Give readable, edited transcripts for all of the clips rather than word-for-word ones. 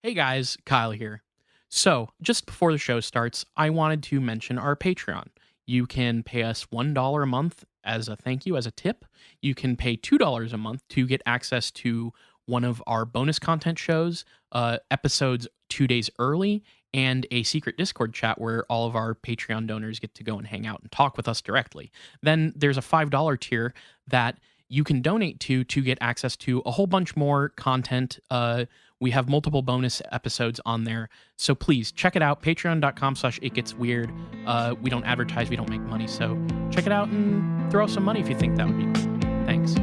Hey guys, Kyle here. So, just before the show starts, I wanted to mention our Patreon. You can pay us $1 a month as a thank you, as a tip. You can pay $2 a month to get access to one of our bonus content shows, episodes 2 days early, and a secret Discord chat where all of our Patreon donors get to go and hang out and talk with us directly. Then there's a $5 tier that you can donate to get access to a whole bunch more content. We have multiple bonus episodes on there. So please check it out. Patreon.com/itgetsweird. We don't advertise, we don't make money. So check it out and throw some money if you think that would be cool. Thanks.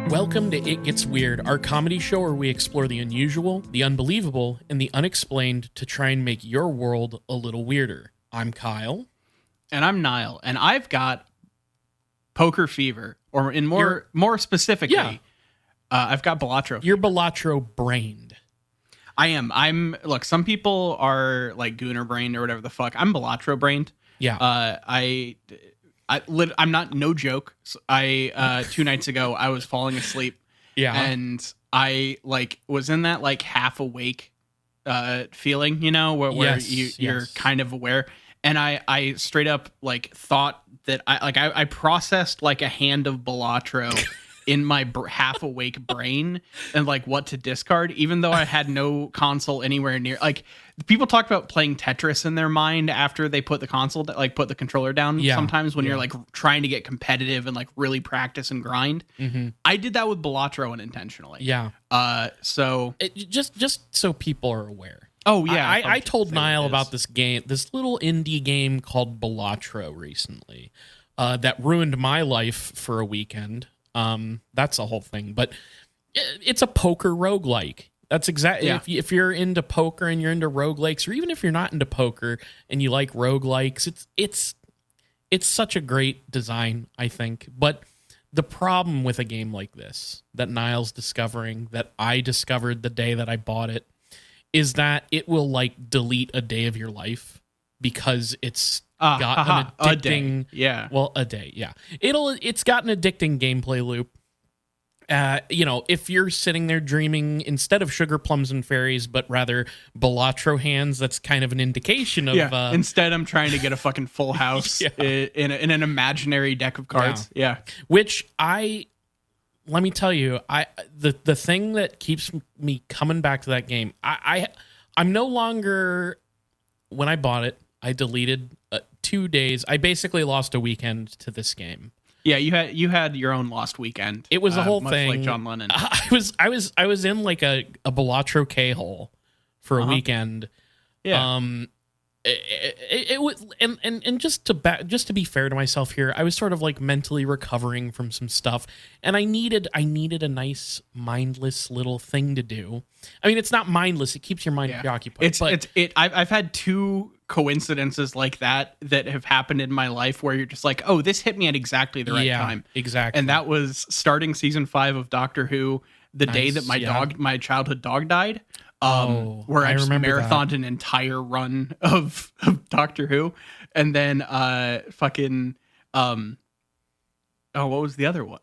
Welcome to It Gets Weird, our comedy show where we explore the unusual, the unbelievable, and the unexplained to try and make your world a little weirder. I'm Kyle. And I'm Niall, and I've got poker fever, or in more specifically, I've got Balatro. You're Balatro-brained. I am. Look, some people are like Gooner brained or whatever the fuck. I'm Balatro brained. Yeah. I'm not, no joke. I 2 nights ago I was falling asleep. Yeah. And I was in that half awake feeling, where you're kind of aware. And I straight up thought that I processed a hand of Balatro in my half awake brain and what to discard, even though I had no console anywhere near. People talk about playing Tetris in their mind after they put the console, put the controller down. Yeah. Sometimes when you're trying to get competitive and really practice and grind. Mm-hmm. I did that with Balatro unintentionally. Yeah. So just so people are aware. Oh yeah. I told Niall about this game, this little indie game called Balatro recently, that ruined my life for a weekend. That's the whole thing, but it's a poker roguelike. That's exactly, if you're into poker and you're into roguelikes, or even if you're not into poker and you like roguelikes, it's such a great design, I think. But the problem with a game like this that Niall's discovering, that I discovered the day that I bought it, is that it will delete a day of your life because it's got an addicting a day. Yeah. It's got an addicting gameplay loop. If you're sitting there dreaming instead of sugar plums and fairies, but rather Balatro hands, that's kind of an indication of. Yeah. Instead, I'm trying to get a fucking full house in an imaginary deck of cards. Yeah. Which let me tell you, the thing that keeps me coming back to that game, I'm no longer. When I bought it, I deleted 2 days. I basically lost a weekend to this game. Yeah, you had your own lost weekend. It was a whole much thing. like John Lennon. I was in a Balatro K-hole for a weekend. Yeah. It was and just to be fair to myself here, I was sort of mentally recovering from some stuff, and I needed a nice mindless little thing to do. I mean, it's not mindless; it keeps your mind preoccupied. I've had 2 coincidences like that have happened in my life where you're just oh, this hit me at exactly the right time. Exactly. And that was starting season 5 of Doctor Who, the day that my childhood dog died. Where I just marathoned an entire run of Doctor Who, and then what was the other one?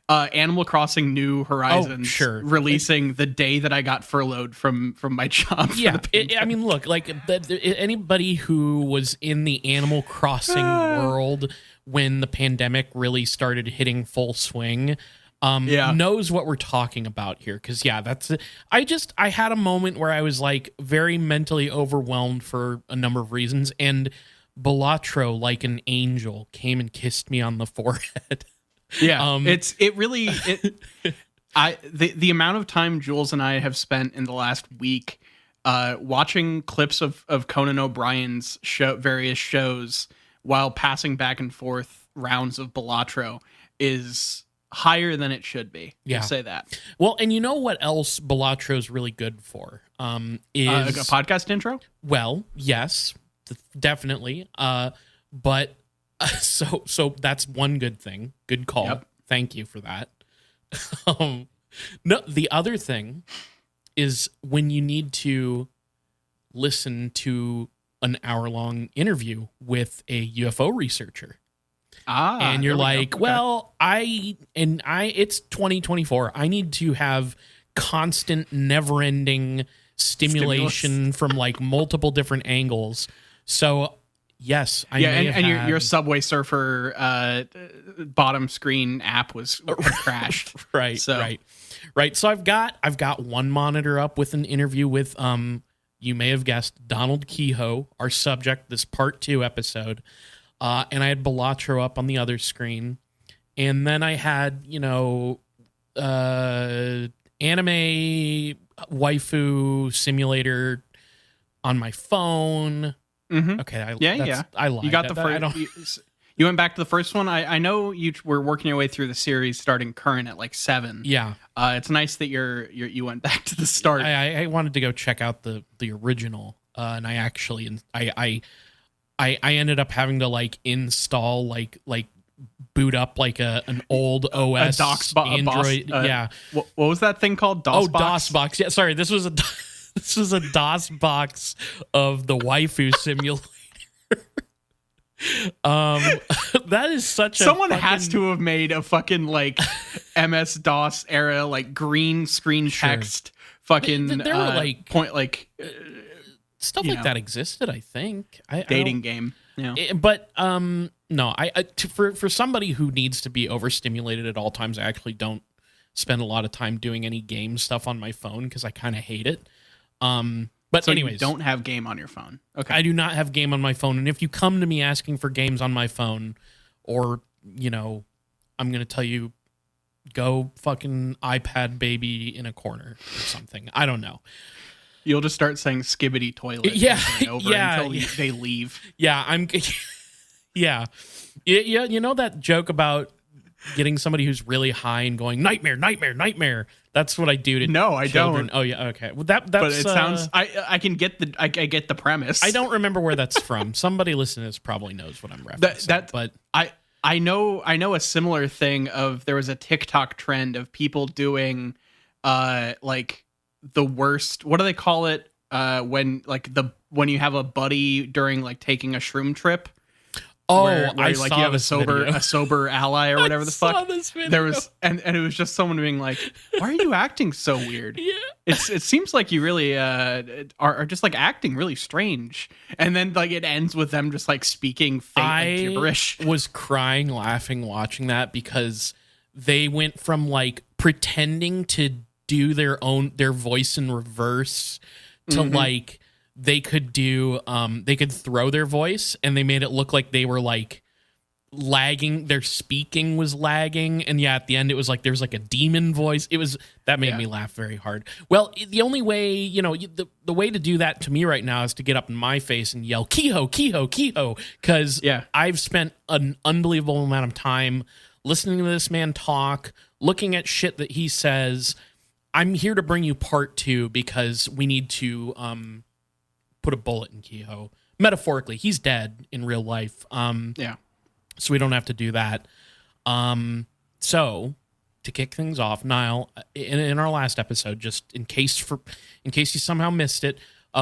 Animal Crossing New Horizons releasing the day that I got furloughed from my job. Yeah, I mean, look, anybody who was in the Animal Crossing world when the pandemic really started hitting full swing knows what we're talking about here. Because I had a moment where I was very mentally overwhelmed for a number of reasons, and Balatro, like an angel, came and kissed me on the forehead. Yeah, the amount of time Jules and I have spent in the last week watching clips of Conan O'Brien's various shows while passing back and forth rounds of Balatro is higher than it should be. Yeah. I'll say that. Well, and you know what else Balatro's really good for? Is a podcast intro? Well, yes, definitely. But so that's one good thing. Good call. Yep. Thank you for that. No, the other thing is when you need to listen to an hour-long interview with a UFO researcher. And you're like, okay. Well, it's 2024. I need to have constant, never-ending stimulation from like multiple different angles. So yes, your Subway Surfer bottom screen app was crashed. Right. So I've got one monitor up with an interview with you may have guessed, Donald Keyhoe, our subject, this part 2 episode. And I had Balatro up on the other screen. And then I had, anime waifu simulator on my phone. Mm-hmm. Okay. I lied. You got the first. You went back to the first one. I know you were working your way through the series, starting current at like 7. Yeah. It's nice that you went back to the start. I wanted to go check out the original, and I actually I ended up having to like install like boot up like an old OS Android. Yeah. What was that thing called? DOSBox? DOSBox. Yeah. Sorry, this was a DOSBox of the waifu simulator. That is such someone has to have made a fucking like MS DOS era like green screen text fucking there were like point like stuff like that existed. I think dating game. Yeah, but no, for somebody who needs to be overstimulated at all times, I actually don't spend a lot of time doing any game stuff on my phone because I kind of hate it. But so anyways, you don't have game on your phone. Okay. I do not have game on my phone. And if you come to me asking for games on my phone, or, I'm going to tell you, go fucking iPad baby in a corner or something. I don't know. You'll just start saying skibbity toilet until they leave. Yeah, yeah. You know that joke about getting somebody who's really high and going, nightmare, nightmare, nightmare. That's what I do to No, I children. don't. Oh yeah, okay. Well, that's. But it sounds. I can get I get the premise. I don't remember where that's from. Somebody listening to this probably knows what I'm referencing. But I know a similar thing of there was a TikTok trend of people doing, like the worst. What do they call it? When you have a buddy during like taking a shroom trip. Oh, where I saw you have video. a sober ally or whatever the fuck. There was and it was just someone being like, "Why are you acting so weird?" Yeah, it seems like you really are just like acting really strange. And then like it ends with them just like speaking fake gibberish. I was crying, laughing, watching that because they went from like pretending to do their voice in reverse to like. They could throw their voice and they made it look like they were like lagging. Their speaking was lagging. And yeah, at the end it was like, there was like a demon voice. That made me laugh very hard. Well, the only way, the way to do that to me right now is to get up in my face and yell, Keyhoe, Keyhoe, Keyhoe. Cause I've spent an unbelievable amount of time listening to this man talk, looking at shit that he says. I'm here to bring you part 2 because we need to, put a bullet in Keyhoe. Metaphorically, he's dead in real life. So we don't have to do that. So to kick things off, Niall, in our last episode, just in case you somehow missed it,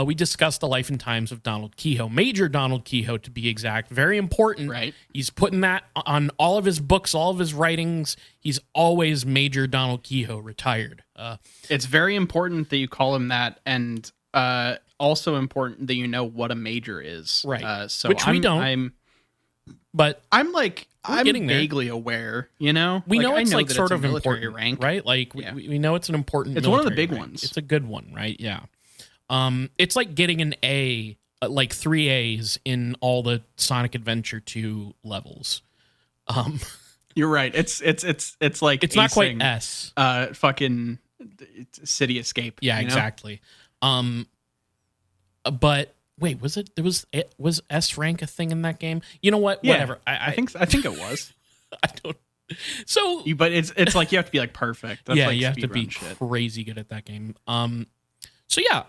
we discussed the life and times of Donald Keyhoe, Major Donald Keyhoe to be exact. Very important. Right. He's putting that on all of his books, all of his writings. He's always Major Donald Keyhoe, retired. It's very important that you call him that, and also important that you know what a major is. Right. Which we don't. I'm vaguely aware, We know it's like sort of important, rank, right? Like we know it's an important. It's one of the big rank. ones. It's a good one, right? Yeah. It's like getting an A, like 3 A's in all the Sonic Adventure 2 levels. You're right. It's like it's not quite S. Fucking City Escape. Yeah, exactly. But wait, was S rank a thing in that game? You know what? Yeah, whatever. I think it was. I don't. So, but it's like you have to be like perfect. That's like you have to be crazy good at that game. So yeah,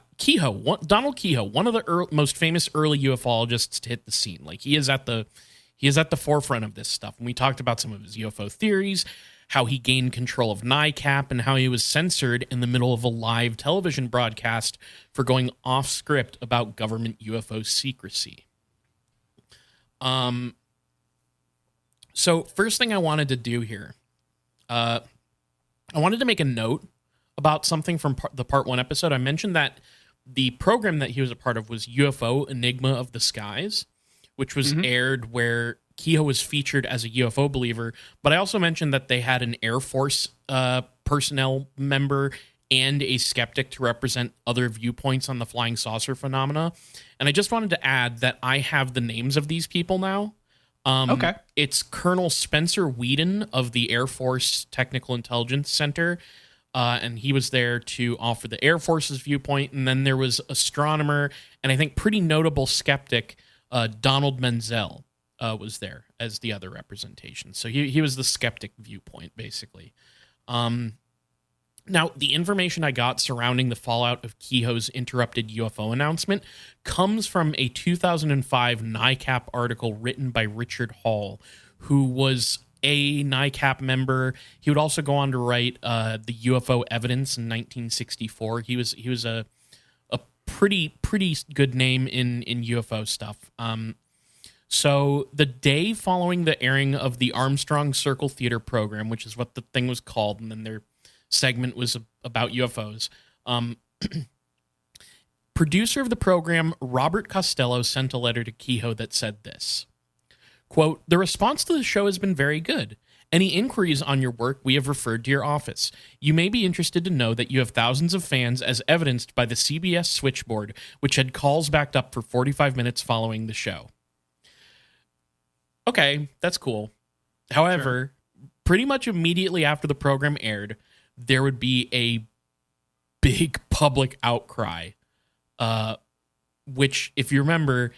Donald Keyhoe, one of the most famous early ufologists to hit the scene. Like he is at the forefront of this stuff. And we talked about some of his UFO theories, how he gained control of NICAP, and how he was censored in the middle of a live television broadcast for going off script about government UFO secrecy. So first thing I wanted to do here, I wanted to make a note about something from the part 1 episode. I mentioned that the program that he was a part of was UFO Enigma of the Skies, which was aired where Keyhoe was featured as a UFO believer. But I also mentioned that they had an Air Force personnel member and a skeptic to represent other viewpoints on the flying saucer phenomena. And I just wanted to add that I have the names of these people now. Okay. It's Colonel Spencer Whedon of the Air Force Technical Intelligence Center. And he was there to offer the Air Force's viewpoint. And then there was astronomer and I think pretty notable skeptic, Donald Menzel, was there as the other representation. So he was the skeptic viewpoint, basically. Now, the information I got surrounding the fallout of Keyhoe's interrupted UFO announcement comes from a 2005 NICAP article written by Richard Hall, who was a NICAP member. He would also go on to write the UFO Evidence in 1964. He was a pretty good name in UFO stuff. So the day following the airing of the Armstrong Circle Theater program, which is what the thing was called, and then their segment was about UFOs, producer of the program, Robert Costello, sent a letter to Keyhoe that said this, quote, "The response to the show has been very good. Any inquiries on your work, we have referred to your office. You may be interested to know that you have thousands of fans, as evidenced by the CBS switchboard, which had calls backed up for 45 minutes following the show." Okay, that's cool. However, pretty much immediately after the program aired, there would be a big public outcry, which, if you remember,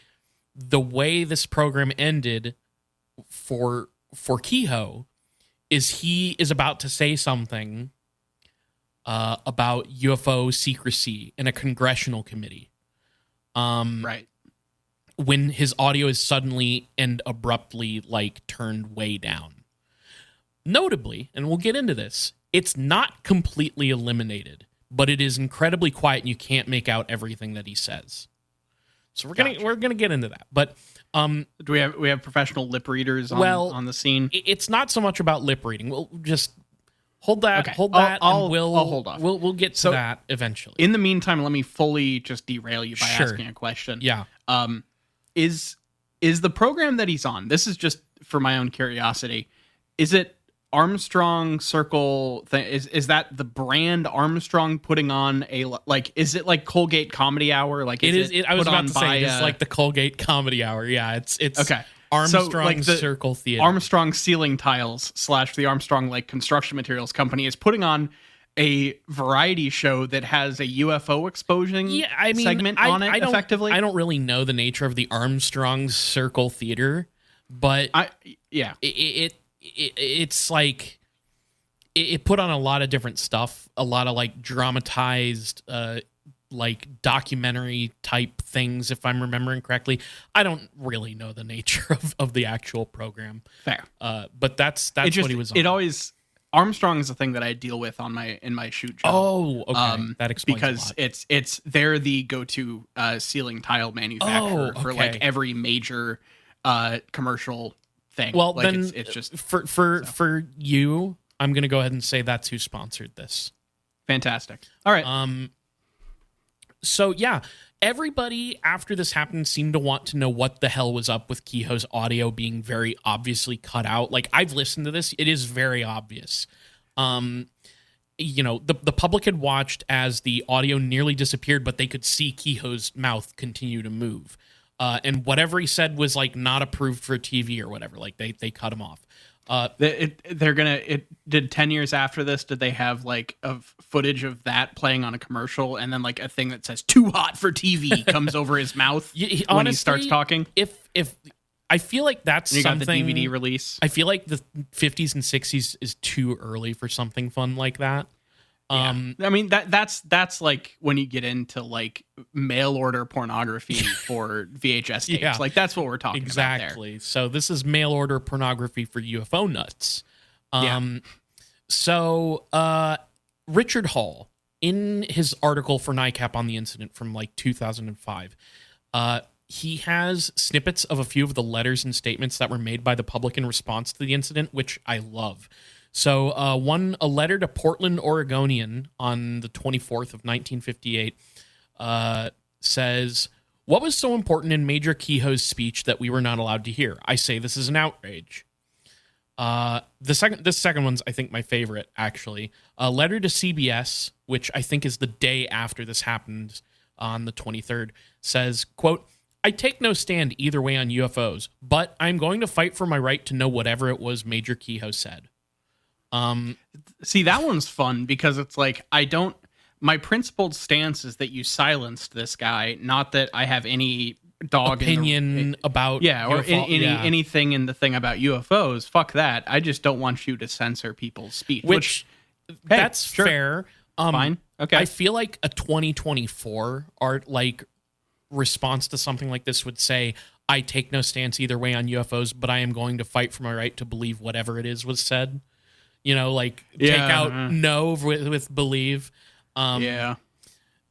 the way this program ended for Keyhoe is he is about to say something about UFO secrecy in a congressional committee. Right. When his audio is suddenly and abruptly turned way down. Notably, and we'll get into this, it's not completely eliminated, but it is incredibly quiet and you can't make out everything that he says. So we're gonna get into that. But do we have professional lip readers on the scene? It's not so much about lip reading. We'll just hold that. Okay. Hold that. I'll hold off. We'll get to that eventually. In the meantime, let me fully just derail you by asking a question. Yeah. Is the program that he's on? This is just for my own curiosity. Is it Armstrong Circle thing? Is that the brand Armstrong putting on is it like Colgate Comedy Hour? I was about to say it's like the Colgate Comedy Hour. Yeah, it's okay. Armstrong Circle Theater. Armstrong Ceiling Tiles / the Armstrong construction materials company is putting on a variety show that has a UFO exposing segment on it. Effectively, I don't really know the nature of the Armstrong Circle Theater, but it's like it put on a lot of different stuff, a lot of dramatized documentary type things, if I'm remembering correctly. I don't really know the nature of the actual program. Fair. But that's what he was on. Armstrong is a thing that I deal with in my shoot job. Oh, okay. That explains because a lot. it's they're the go-to ceiling tile manufacturer for every major commercial thing. Well, then it's just for you, I'm going to go ahead and say that's who sponsored this. Fantastic. All right. So yeah, everybody after this happened seemed to want to know what the hell was up with Keyhoe's audio being very obviously cut out. I've listened to this; it is very obvious. The public had watched as the audio nearly disappeared, but they could see Keyhoe's mouth continue to move. And whatever he said was not approved for TV or whatever. They cut him off. Did 10 years after this, did they have of footage of that playing on a commercial, and then a thing that says "too hot for TV" comes over his mouth when he starts talking? If I feel like that's you something, got the DVD release. I feel like the 50s and 60s is too early for something fun like that. I mean that's when you get into mail order pornography for VHS tapes. Yeah, that's what we're talking about there. Exactly. So this is mail order pornography for UFO nuts. So Richard Hall, in his article for NICAP on the incident from like 2005, he has snippets of a few of the letters and statements that were made by the public in response to the incident, which I love. So a letter to Portland Oregonian on the 24th of 1958 says, "What was so important in Major Keyhoe's speech that we were not allowed to hear? I say this is an outrage." This second one's, I think, my favorite, actually. A letter to CBS, which I think is the day after this happened on the 23rd, says, quote, "I take no stand either way on UFOs, but I'm going to fight for my right to know whatever it was Major Keyhoe said." See, that one's fun because it's like, my principled stance is that you silenced this guy, not that I have any opinion about or anything in the thing about UFOs. Fuck that. I just don't want you to censor people's speech. Which that's sure. fair. Fine. Okay. I feel like a 2024 art like response to something like this would say, "I take no stance either way on UFOs, but I am going to fight for my right to believe whatever it is was said." You know, like take out no with believe. Another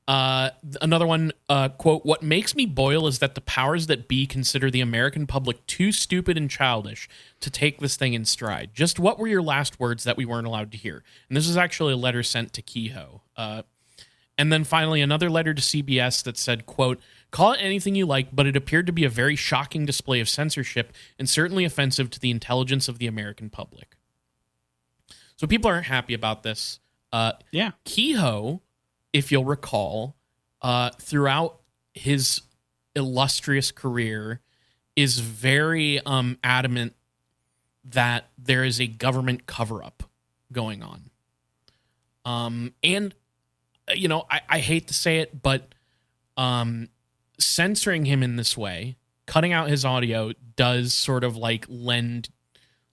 one, quote, "What makes me boil is that the powers that be consider the American public too stupid and childish to take this thing in stride. Just what were your last words that we weren't allowed to hear?" And this is actually a letter sent to Keyhoe. And then finally, another letter to CBS that said, quote, "Call it anything you like, but it appeared to be a very shocking display of censorship and certainly offensive to the intelligence of the American public." So people aren't happy about this. Keyhoe, if you'll recall, throughout his illustrious career, is very adamant that there is a government cover-up going on. And, you know, I hate to say it, but censoring him in this way, cutting out his audio, does sort of like lend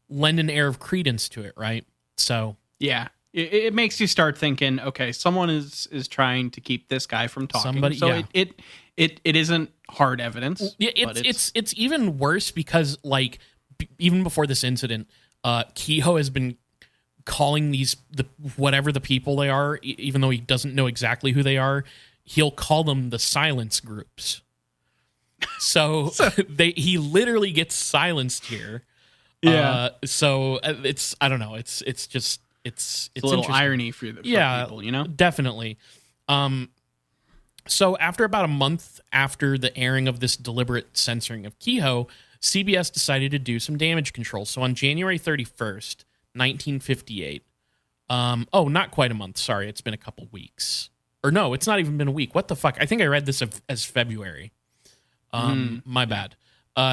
an air of credence to it, right? So yeah, it makes you start thinking, okay, someone is trying to keep this guy from talking. It isn't hard evidence. Yeah, it's even worse because like even before this incident, Keyhoe has been calling whatever the people they are, even though he doesn't know exactly who they are, he'll call them the silence groups. So he literally gets silenced here. Yeah. So it's, I don't know. It's just, it's a little irony for people, you know? Definitely. So after about a month after the airing of this deliberate censoring of Keyhoe, CBS decided to do some damage control. So on January 31st, 1958, not quite a month. Sorry. It's been a couple weeks. Or no, it's not even been a week. What the fuck? I think I read this as February. My bad.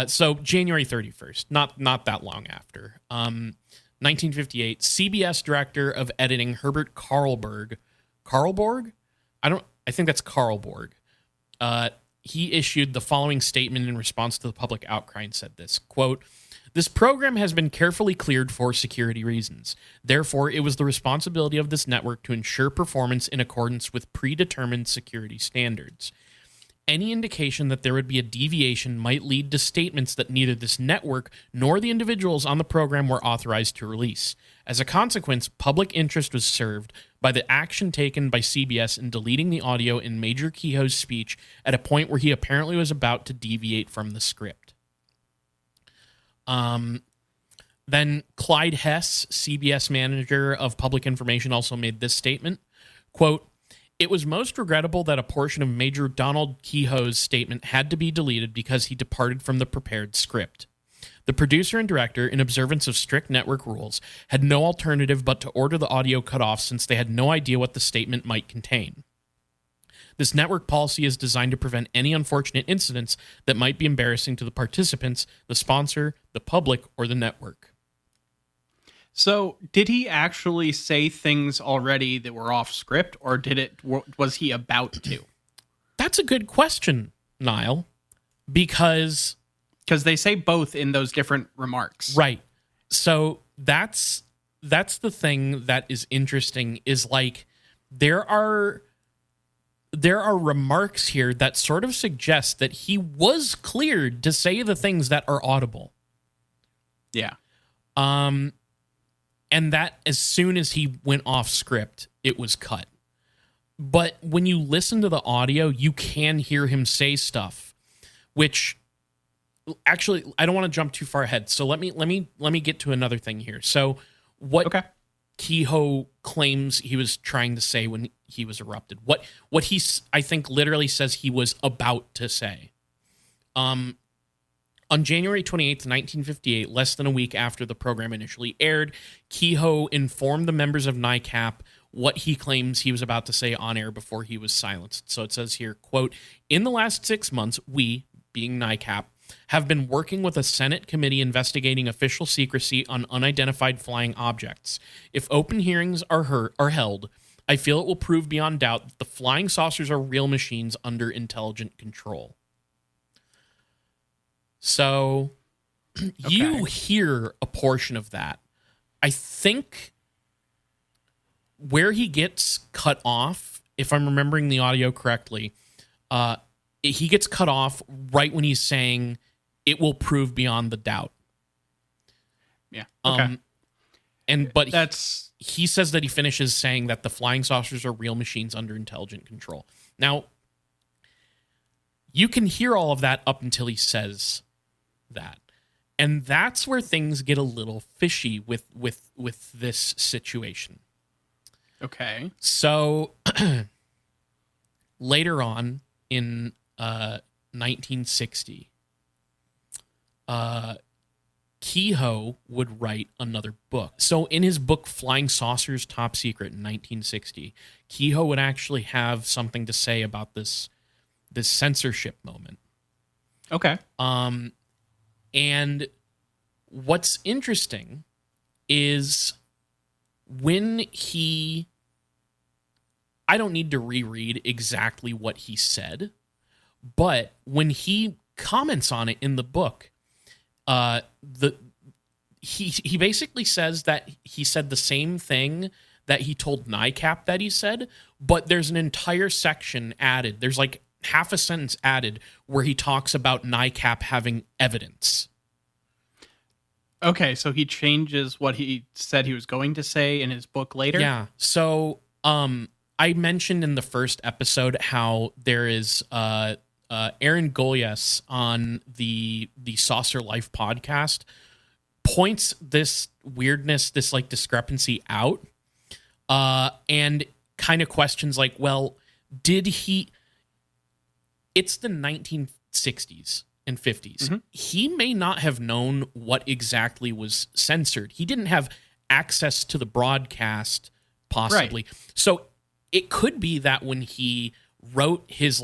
So January 31st, not that long after. 1958, CBS director of editing Herbert Karlborg, I think that's Karlborg. He issued the following statement in response to the public outcry and said this, quote, "This program has been carefully cleared for security reasons. Therefore, it was the responsibility of this network to ensure performance in accordance with predetermined security standards. Any indication that there would be a deviation might lead to statements that neither this network nor the individuals on the program were authorized to release. As a consequence, public interest was served by the action taken by CBS in deleting the audio in Major Keyhoe's speech at a point where he apparently was about to deviate from the script." Then Clyde Hess, CBS manager of public information, also made this statement, quote, "It was most regrettable that a portion of Major Donald Keyhoe's statement had to be deleted because he departed from the prepared script. The producer and director, in observance of strict network rules, had no alternative but to order the audio cut off since they had no idea what the statement might contain. This network policy is designed to prevent any unfortunate incidents that might be embarrassing to the participants, the sponsor, the public, or the network." So, did he actually say things already that were off script, or was he about to? That's a good question, Niall, because they say both in those different remarks. Right. So that's the thing that is interesting is like there are remarks here that sort of suggest that he was cleared to say the things that are audible. Yeah. And that as soon as he went off script, it was cut. But when you listen to the audio, you can hear him say stuff, which actually I don't want to jump too far ahead. So let me get to another thing here. So what Keyhoe claims he was trying to say when he was erupted, what he I think literally says he was about to say. On January 28th, 1958, less than a week after the program initially aired, Keyhoe informed the members of NICAP what he claims he was about to say on air before he was silenced. So it says here, quote, "In the last 6 months, we, being NICAP, have been working with a Senate committee investigating official secrecy on unidentified flying objects. If open hearings are held, I feel it will prove beyond doubt that the flying saucers are real machines under intelligent control." So you hear a portion of that. I think where he gets cut off, if I'm remembering the audio correctly, he gets cut off right when he's saying it will prove beyond the doubt. Yeah. Okay. But he says that he finishes saying that the flying saucers are real machines under intelligent control. Now, you can hear all of that up until he says that. And that's where things get a little fishy with this situation. Okay. So later on in 1960, Keyhoe would write another book. So in his book Flying Saucers Top Secret in 1960, Keyhoe would actually have something to say about this censorship moment. Okay. And what's interesting is when I don't need to reread exactly what he said, but when he comments on it in the book, he basically says that he said the same thing that he told NICAP that he said, but there's an entire section added. There's like half a sentence added where he talks about NICAP having evidence. Okay, so he changes what he said he was going to say in his book later? Yeah. So I mentioned in the first episode how there is Aaron Golias on the Saucer Life podcast points this weirdness, this like discrepancy out, and kind of questions like, well, did he... It's the 1960s and 50s. Mm-hmm. He may not have known what exactly was censored. He didn't have access to the broadcast, possibly. Right. So it could be that when he wrote his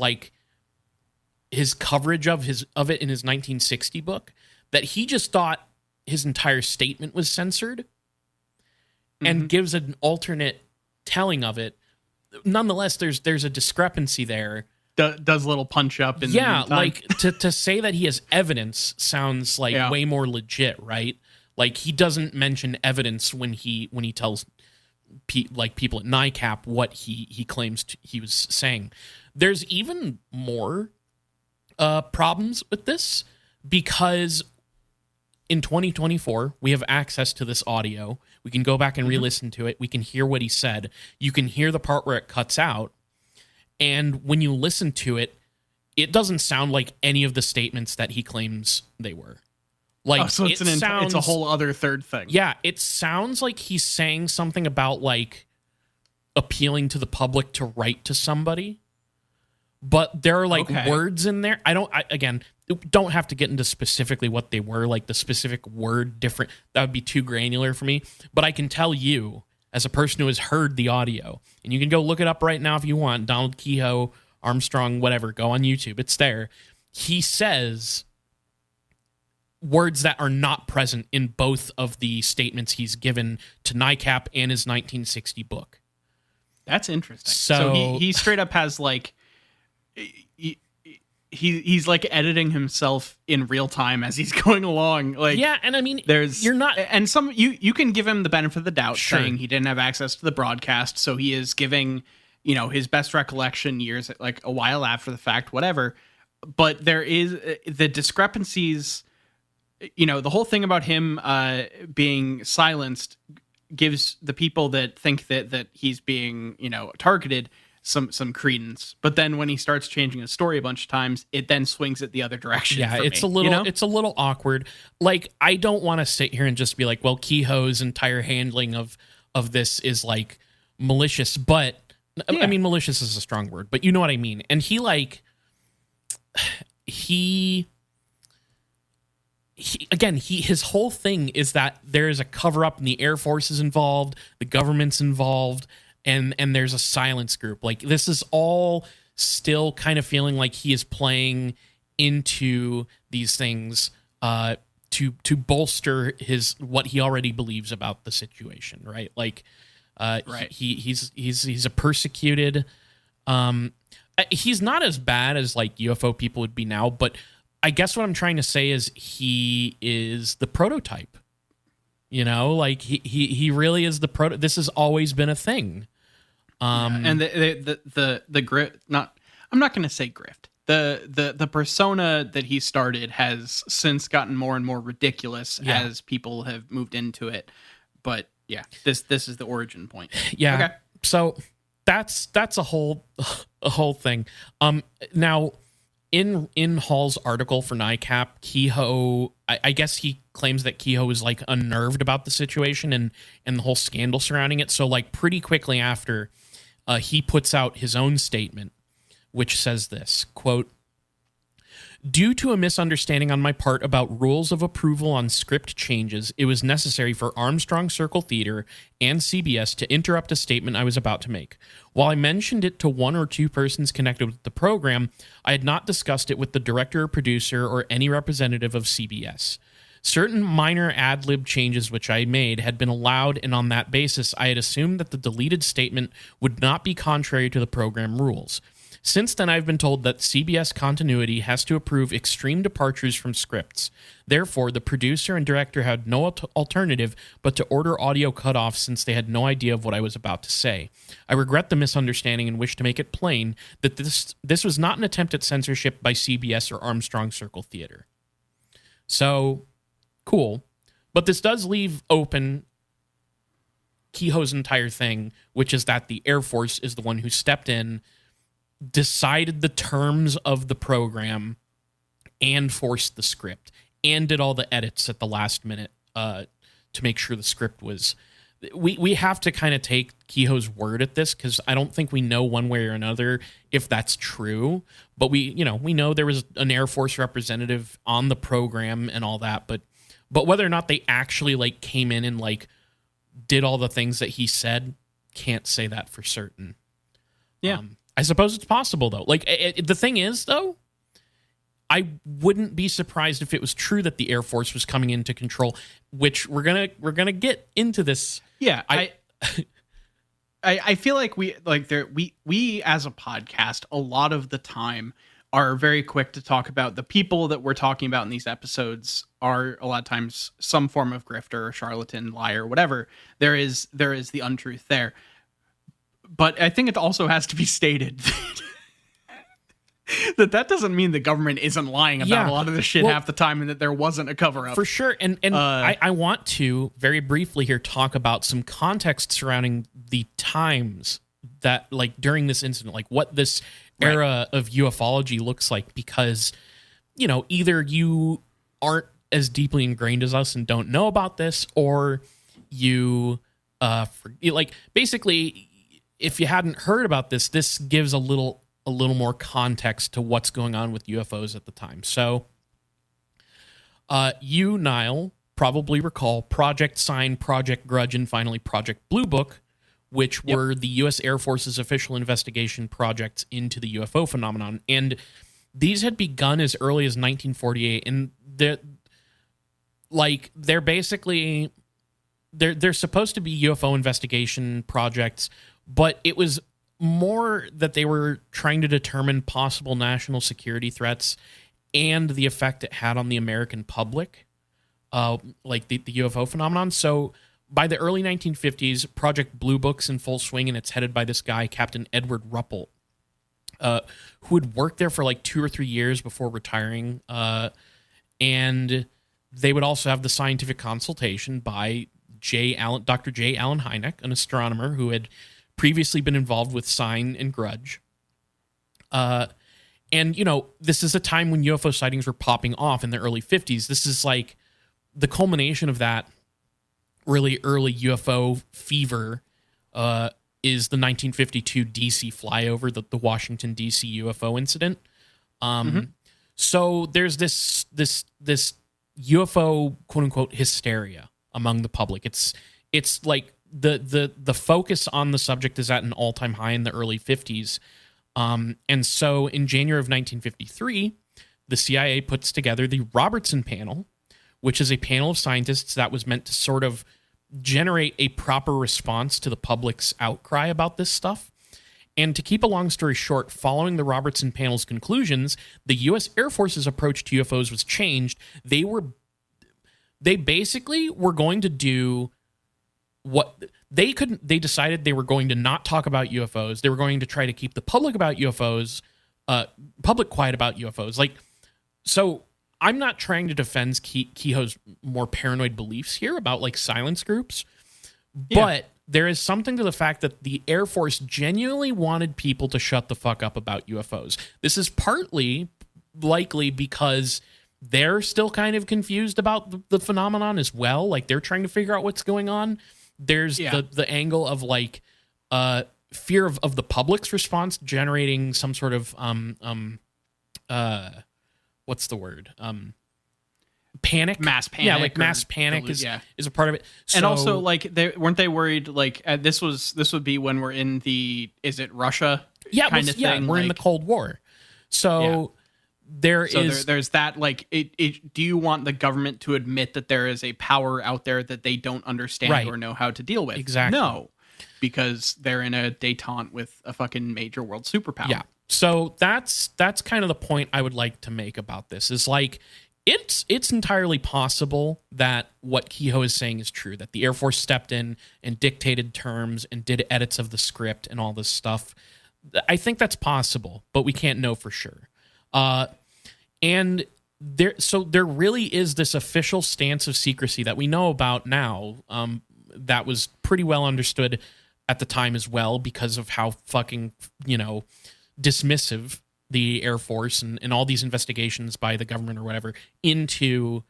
coverage of it in his 1960 book, that he just thought his entire statement was censored and gives an alternate telling of it. Nonetheless, there's a discrepancy there. Does a little punch up in the like to say that he has evidence sounds like way more legit, right? Like he doesn't mention evidence when he tells people at NICAP what he claims he was saying. There's even more problems with this because in 2024 we have access to this audio. We can go back and re-listen to it. We can hear what he said. You can hear the part where it cuts out. And when you listen to it, it doesn't sound like any of the statements that he claims they were. Like, so it's a whole other third thing. Yeah, it sounds like he's saying something about like appealing to the public to write to somebody, but there are like words in there. I don't have to get into specifically what they were, like the specific word different. That would be too granular for me. But I can tell you, as a person who has heard the audio, and you can go look it up right now if you want, Donald Keyhoe, Armstrong, whatever, go on YouTube. It's there. He says words that are not present in both of the statements he's given to NICAP and his 1960 book. That's interesting. So he straight up has like... He's like editing himself in real time as he's going along. Like, yeah, and I mean, you're not, and you can give him the benefit of the doubt, saying he didn't have access to the broadcast, so he is giving, his best recollection years, like a while after the fact, whatever. But there is the discrepancies. The whole thing about him being silenced gives the people that think that he's being, targeted some credence. But then when he starts changing his story a bunch of times, it then swings it the other direction. Yeah, for it's me, it's a little awkward. Like, I don't want to sit here and just be like, well, Keyhoe's entire handling of this is like malicious, but I mean, malicious is a strong word, but you know what I mean. And his whole thing is that there is a cover up and the Air Force is involved, the government's involved, and there's a silence group. Like, this is all still kind of feeling like he is playing into these things to bolster what he already believes about the situation, right? Like, right. He's a persecuted. He's not as bad as like UFO people would be now, but I guess what I'm trying to say is he is the prototype. Like he really is the this has always been a thing. And the grift, I'm not going to say grift. The persona that he started has since gotten more and more ridiculous as people have moved into it. But yeah, this is the origin point. Yeah. Okay. So that's a whole thing. Now in Hall's article for NICAP, Keyhoe, I guess he claims that Keyhoe is like unnerved about the situation and the whole scandal surrounding it. So like pretty quickly after, he puts out his own statement, which says this, quote, "Due to a misunderstanding on my part about rules of approval on script changes, it was necessary for Armstrong Circle Theater and CBS to interrupt a statement I was about to make. While I mentioned it to one or two persons connected with the program, I had not discussed it with the director or producer or any representative of CBS. Certain minor ad-lib changes which I made had been allowed, and on that basis, I had assumed that the deleted statement would not be contrary to the program rules. Since then, I've been told that CBS continuity has to approve extreme departures from scripts. Therefore, the producer and director had no alternative but to order audio cutoffs since they had no idea of what I was about to say. I regret the misunderstanding and wish to make it plain that this was not an attempt at censorship by CBS or Armstrong Circle Theater." So, cool. But this does leave open Keyhoe's entire thing, which is that the Air Force is the one who stepped in, decided the terms of the program, and forced the script, and did all the edits at the last minute to make sure the script was... We have to kind of take Keyhoe's word at this, because I don't think we know one way or another if that's true. But we know there was an Air Force representative on the program and all that, but whether or not they actually like came in and like did all the things that he said, can't say that for certain. Yeah. I suppose it's possible, though. Like, the thing is, though, I wouldn't be surprised if it was true that the Air Force was coming into control, which we're gonna get into this. Yeah, I feel like we as a podcast a lot of the time are very quick to talk about the people that we're talking about in these episodes are a lot of times some form of grifter, charlatan, liar, whatever. There is the untruth there. But I think it also has to be stated that doesn't mean the government isn't lying about a lot of this shit half the time and that there wasn't a cover-up. For sure. And I want to very briefly here talk about some context surrounding the times that, like, during this incident, like what this era of ufology looks like, because, either you aren't as deeply ingrained as us and don't know about this, or you, basically... If you hadn't heard about this, this gives a little more context to what's going on with UFOs at the time. So, you, Niall, probably recall Project Sign, Project Grudge, and finally Project Blue Book, which were the U.S. Air Force's official investigation projects into the UFO phenomenon. And these had begun as early as 1948, and they're basically they're supposed to be UFO investigation projects. But it was more that they were trying to determine possible national security threats and the effect it had on the American public, like the UFO phenomenon. So by the early 1950s, Project Blue Book's in full swing, and it's headed by this guy, Captain Edward Ruppelt, who had worked there for like 2 or 3 years before retiring. And they would also have the scientific consultation by Dr. J. Allen Hynek, an astronomer who had previously been involved with Sign and Grudge. And, this is a time when UFO sightings were popping off in the early 50s. This is like the culmination of that really early UFO fever is the 1952 DC flyover, the Washington, D.C. UFO incident. So there's this UFO, quote unquote, hysteria among the public. It's like the focus on the subject is at an all-time high in the early 50s. And so in January of 1953, the CIA puts together the Robertson Panel, which is a panel of scientists that was meant to sort of generate a proper response to the public's outcry about this stuff. And to keep a long story short, following the Robertson Panel's conclusions, the U.S. Air Force's approach to UFOs was changed. They basically were going to do what they couldn't. They decided they were going to not talk about UFOs. They were going to try to keep the public about UFOs, public quiet about UFOs. Like, so I'm not trying to defend Keyhoe's more paranoid beliefs here about like silence groups, but there is something to the fact that the Air Force genuinely wanted people to shut the fuck up about UFOs. This is partly likely because they're still kind of confused about the phenomenon as well. Like, they're trying to figure out what's going on. There's the angle of like fear of the public's response generating some sort of what's the word? Panic, mass panic, mass panic is a part of it. So, and also, like, weren't they worried? Like, this would be when we're in the Russia kind of thing? We're in the Cold War, so there's that. Like, do you want the government to admit that there is a power out there that they don't understand or know how to deal with? Exactly. No, because they're in a détente with a fucking major world superpower. Yeah. So that's kind of the point I would like to make about this. Is like, it's entirely possible that what Keyhoe is saying is true, that the Air Force stepped in and dictated terms and did edits of the script and all this stuff. I think that's possible, but we can't know for sure. And there really is this official stance of secrecy that we know about now, that was pretty well understood at the time as well, because of how fucking, dismissive the Air Force and all these investigations by the government or whatever into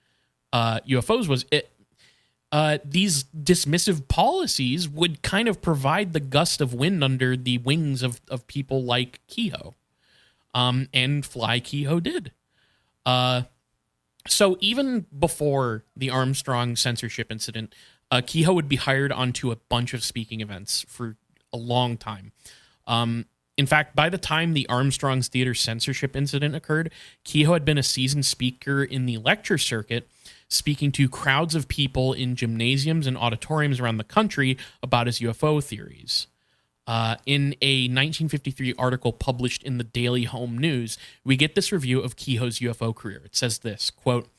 UFOs was. These dismissive policies would kind of provide the gust of wind under the wings of people like Keyhoe. And Fly Keyhoe did. So even before the Armstrong censorship incident, Keyhoe would be hired onto a bunch of speaking events for a long time. In fact, by the time the Armstrong's Theater censorship incident occurred, Keyhoe had been a seasoned speaker in the lecture circuit, speaking to crowds of people in gymnasiums and auditoriums around the country about his UFO theories. In a 1953 article published in the Daily Home News, we get this review of Keyhoe's UFO career. It says this, quote,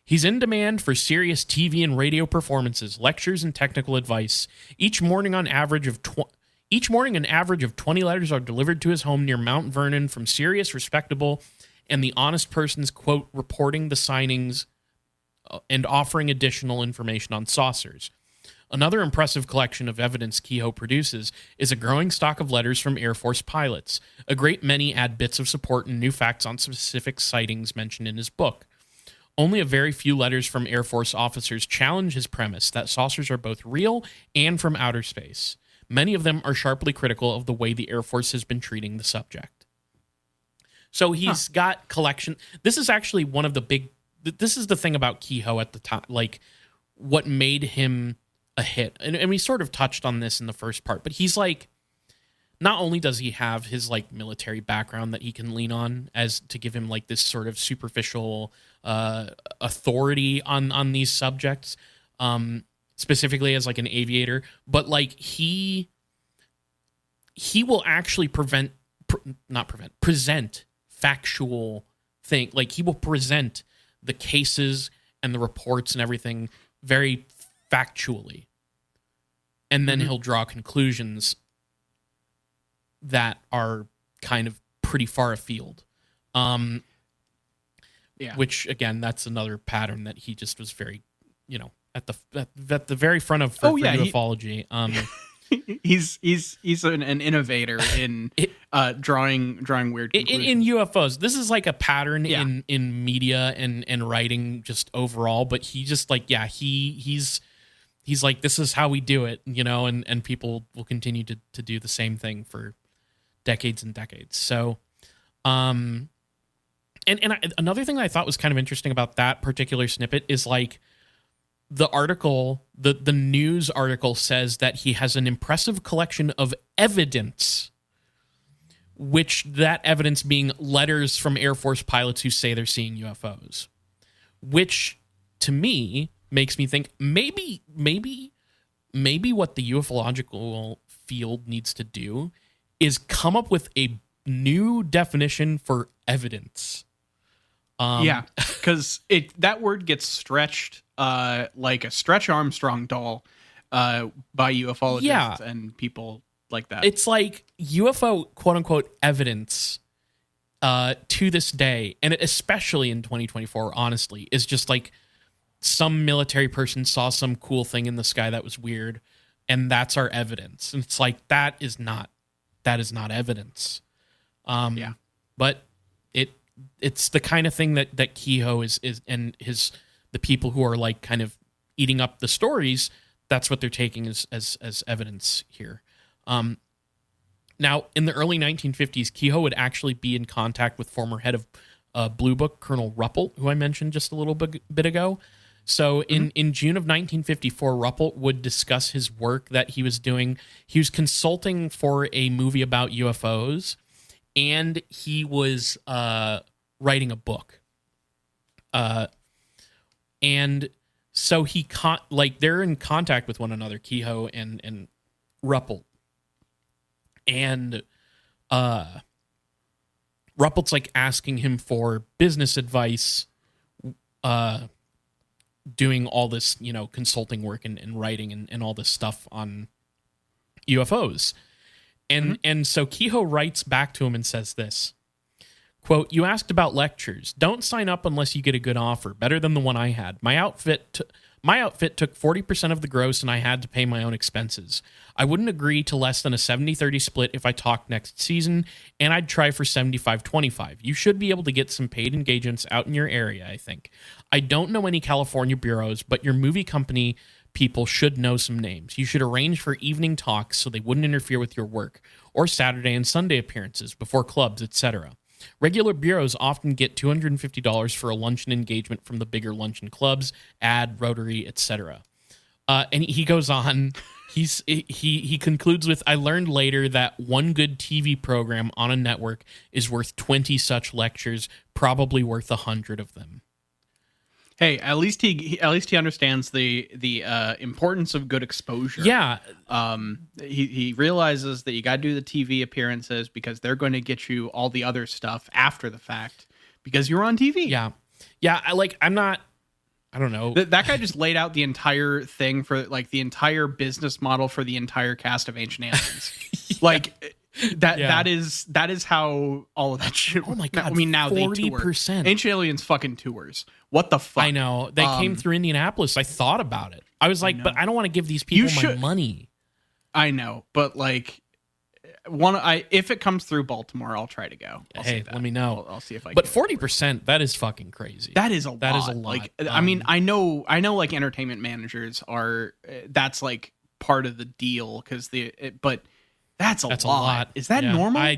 "He's in demand for serious TV and radio performances, lectures, and technical advice. Each morning an average of 20 letters are delivered to his home near Mount Vernon from serious, respectable, and the honest persons, quote, reporting the signings and offering additional information on saucers. Another impressive collection of evidence Keyhoe produces is a growing stock of letters from Air Force pilots. A great many add bits of support and new facts on specific sightings mentioned in his book. Only a very few letters from Air Force officers challenge his premise that saucers are both real and from outer space. Many of them are sharply critical of the way the Air Force has been treating the subject." So he's got collection. This is actually one of the big... This is the thing about Keyhoe at the time, like what made him a hit. And we sort of touched on this in the first part, but he's like, not only does he have his like military background that he can lean on as to give him like this sort of superficial authority on these subjects, specifically as like an aviator, but like he will actually present factual thing. Like, he will present the cases and the reports and everything very factually. And then he'll draw conclusions that are kind of pretty far afield. Which, again, that's another pattern that he just was very, at the very front of for ufology. He's an innovator in drawing weird conclusions. In UFOs. This is like a pattern in media and writing just overall. But he just he's like, this is how we do it, and people will continue to do the same thing for decades and decades. So, and another thing that I thought was kind of interesting about that particular snippet is like, the article, the news article says that he has an impressive collection of evidence, which that evidence being letters from Air Force pilots who say they're seeing UFOs, which to me makes me think maybe what the ufological field needs to do is come up with a new definition for evidence. Because that word gets stretched like a Stretch Armstrong doll by ufologists and people like that. It's like UFO quote unquote evidence to this day, and especially in 2024, honestly, is just like some military person saw some cool thing in the sky that was weird, and that's our evidence. And it's like that is not evidence. But it's the kind of thing that Keyhoe is and the people who are like kind of eating up the stories, that's what they're taking as evidence here. Now, in the early 1950s, Keyhoe would actually be in contact with former head of Blue Book, Colonel Ruppelt, who I mentioned just a little bit ago. So in June of 1954, Ruppelt would discuss his work that he was doing. He was consulting for a movie about UFOs, and he was writing a book. And so they're in contact with one another, Keyhoe and Ruppelt. And Ruppelt's like asking him for business advice, doing all this, consulting work and writing and all this stuff on UFOs. And so Keyhoe writes back to him and says this, quote, "You asked about lectures. Don't sign up unless you get a good offer, better than the one I had. My outfit took 40% of the gross, and I had to pay my own expenses. I wouldn't agree to less than a 70-30 split if I talked next season, and I'd try for 75-25. You should be able to get some paid engagements out in your area, I think. I don't know any California bureaus, but your movie company people should know some names. You should arrange for evening talks so they wouldn't interfere with your work, or Saturday and Sunday appearances before clubs, etc. Regular bureaus often get $250 for a luncheon engagement from the bigger luncheon clubs, Ad, Rotary, etc." And he goes on. He concludes with, "I learned later that one good TV program on a network is worth 20 such lectures, probably worth 100 of them." Hey, at least he understands the importance of good exposure. Yeah. He realizes that you got to do the TV appearances because they're going to get you all the other stuff after the fact because you're on TV. Yeah. Yeah. I don't know. That guy just laid out the entire thing for like the entire business model for the entire cast of Ancient Aliens. Yeah. Like that is how all of that shit. Oh my God. I mean, now 40%. they tour. Ancient Aliens fucking tours. What the fuck? I know. They came through Indianapolis. I thought about it. I was like, but I don't want to give these people my money. I know, but like if it comes through Baltimore, I'll try to go. Let me know. I'll see if I can. But 40%, that is fucking crazy. That is a lot. That is a lot. Like, I mean, I know like entertainment managers are, that's like part of the deal but that's a lot. Is that normal? I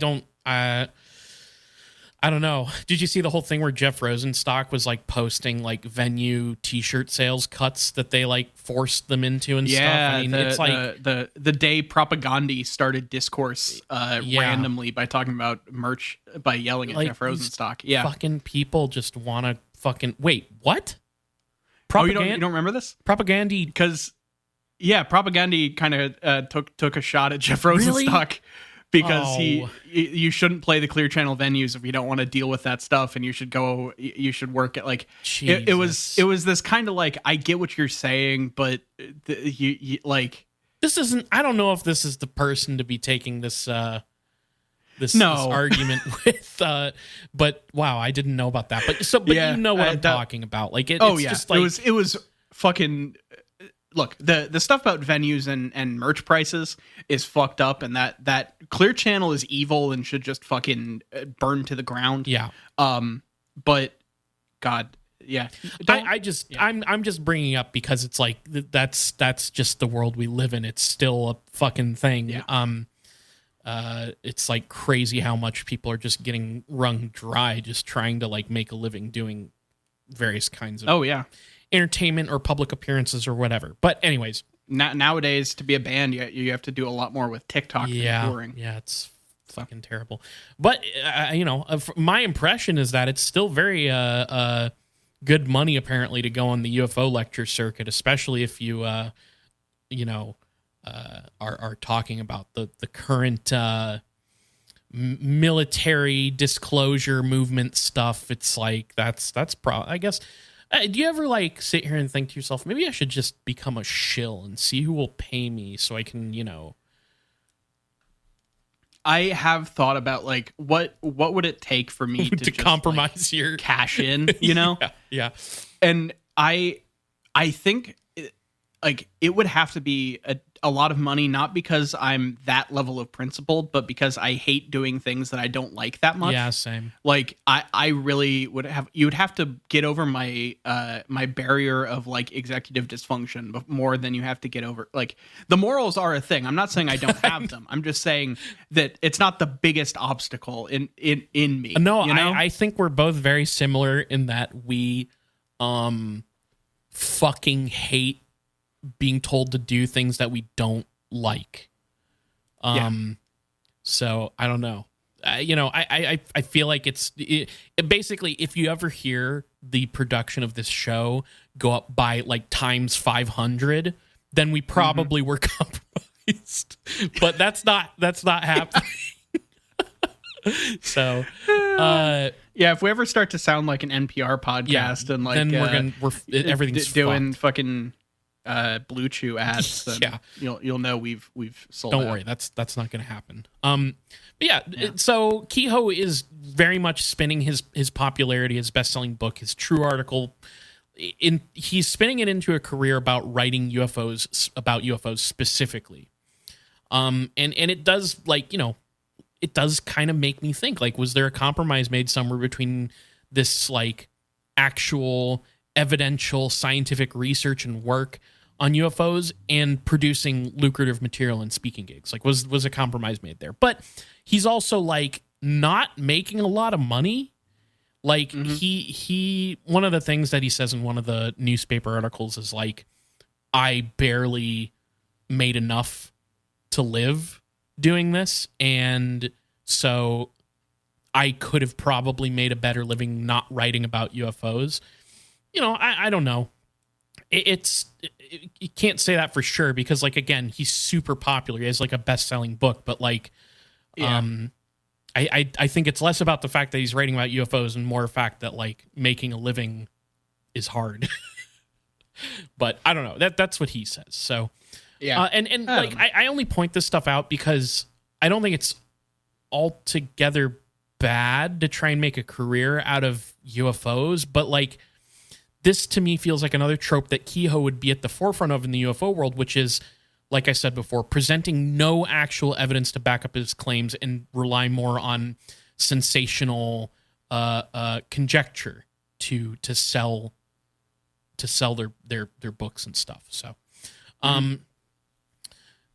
don't know. Did you see the whole thing where Jeff Rosenstock was like posting like venue T-shirt sales cuts that they like forced them into and stuff? I mean, it's like the day Propaganda started discourse randomly by talking about merch by yelling at like, Jeff Rosenstock. Yeah, fucking people just want to fucking wait. What? You don't remember this? Propaganda because Propaganda kind of took a shot at Jeff Rosenstock. Really? Because you shouldn't play the Clear Channel venues if you don't want to deal with that stuff, and you should work at like it was this kind of like, I get what you're saying, but you like, this isn't. I don't know if this is the person to be taking this argument with. But wow, I didn't know about that. But you know what I'm talking about. Like just like it was fucking look, the stuff about venues and merch prices is fucked up, and that Clear Channel is evil and should just fucking burn to the ground. Yeah. But God, yeah. I'm just bringing up because it's like that's just the world we live in. It's still a fucking thing. Yeah. It's like crazy how much people are just getting wrung dry just trying to like make a living doing various kinds of entertainment or public appearances or whatever. But anyways, nowadays to be a band, you have to do a lot more with TikTok than touring. Yeah, it's fucking terrible. But my impression is that it's still very good money apparently to go on the UFO lecture circuit, especially if you are talking about the current military disclosure movement stuff. It's like that's I guess. Do you ever like sit here and think to yourself, maybe I should just become a shill and see who will pay me so I can, I have thought about like what would it take for me to just, compromise your cash in, Yeah. And I think it would have to be a lot of money, not because I'm that level of principled, but because I hate doing things that I don't like that much. Yeah, same. Like I really you would have to get over my my barrier of like executive dysfunction, but more than you have to get over. Like the morals are a thing. I'm not saying I don't have them. I'm just saying that it's not the biggest obstacle in me. No, I think we're both very similar in that we fucking hate being told to do things that we don't like. So I don't know. I feel like it basically, if you ever hear the production of this show go up by like times 500, then we probably were compromised. But that's not happening. So if we ever start to sound like an NPR podcast and like then everything's doing fucked. Fucking Blue Chew ads, then you'll know we've sold. Don't worry, that's not going to happen. So Keyhoe is very much spinning his popularity, his best-selling book, his True article. He's spinning it into a career about writing UFOs specifically. And it does it does kind of make me think, like, was there a compromise made somewhere between this like actual evidential scientific research and work on UFOs and producing lucrative material and speaking gigs? Like, was a compromise made there? But he's also like not making a lot of money. Like he one of the things that he says in one of the newspaper articles is like, I barely made enough to live doing this, and so I could have probably made a better living not writing about UFOs. I don't know. You can't say that for sure because, like, again, he's super popular. He has like a best-selling book, but like, I think it's less about the fact that he's writing about UFOs and more the fact that like making a living is hard. But I don't know. That's what he says. So and like I only point this stuff out because I don't think it's altogether bad to try and make a career out of UFOs, but like, this to me feels like another trope that Keyhoe would be at the forefront of in the UFO world, which is, like I said before, presenting no actual evidence to back up his claims and rely more on sensational conjecture to sell their books and stuff. So,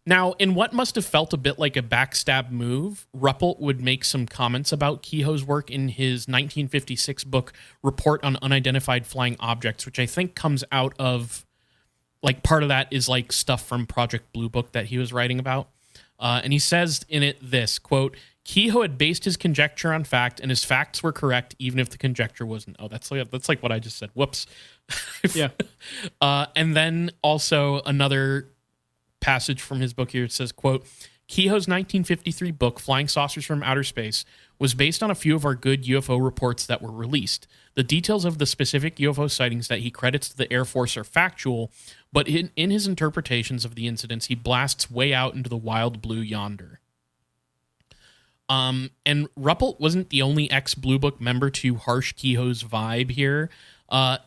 now, in what must have felt a bit like a backstab move, Ruppelt would make some comments about Keyhoe's work in his 1956 book, Report on Unidentified Flying Objects, which I think comes out of, like, part of that is, like, stuff from Project Blue Book that he was writing about. And he says in it this, quote, Keyhoe had based his conjecture on fact, and his facts were correct, even if the conjecture wasn't. Oh, that's like what I just said. Whoops. Yeah. And then also another passage from his book here. It says, quote, Keyhoe's 1953 book, Flying Saucers from Outer Space, was based on a few of our good UFO reports that were released. The details of the specific UFO sightings that he credits to the Air Force are factual, but in his interpretations of the incidents, he blasts way out into the wild blue yonder. And Ruppelt wasn't the only ex-Blue Book member to harsh Keyhoe's vibe here.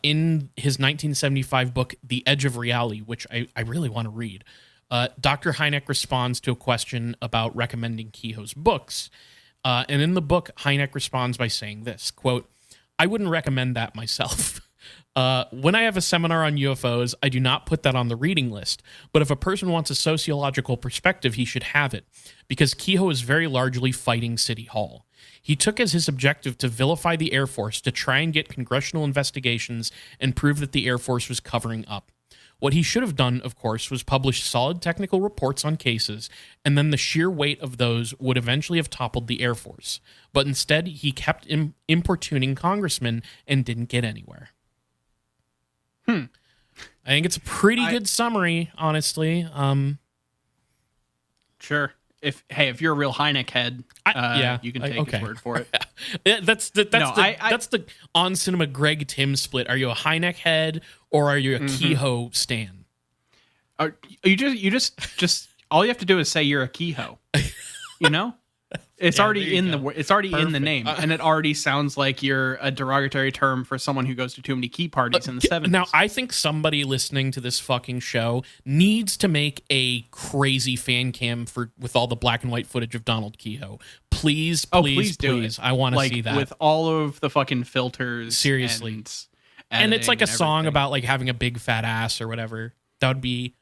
In his 1975 book, The Edge of Reality, which I really want to read, Dr. Hynek responds to a question about recommending Keyhoe's books. And in the book, Hynek responds by saying this, quote, "I wouldn't recommend that myself. When I have a seminar on UFOs, I do not put that on the reading list. But if a person wants a sociological perspective, he should have it, because Keyhoe is very largely fighting City Hall. He took as his objective to vilify the Air Force to try and get congressional investigations and prove that the Air Force was covering up. What he should have done, of course, was publish solid technical reports on cases, and then the sheer weight of those would eventually have toppled the Air Force. But instead, he kept importuning congressmen and didn't get anywhere." I think it's a pretty good summary, honestly. Sure. If you're a real Hynek head, you can take his word for it. That's the On Cinema Greg Tim split. Are you a Hynek head or are you a Keyhoe stan? You just all you have to do is say you're a Keyhoe. You know? It's already in the name, and it already sounds like you're a derogatory term for someone who goes to too many key parties in the 70s. Now, I think somebody listening to this fucking show needs to make a crazy fan cam with all the black and white footage of Donald Keyhoe. Please do it. I want to see that with all of the fucking filters. Seriously, and it's like a song about like having a big fat ass or whatever. That would be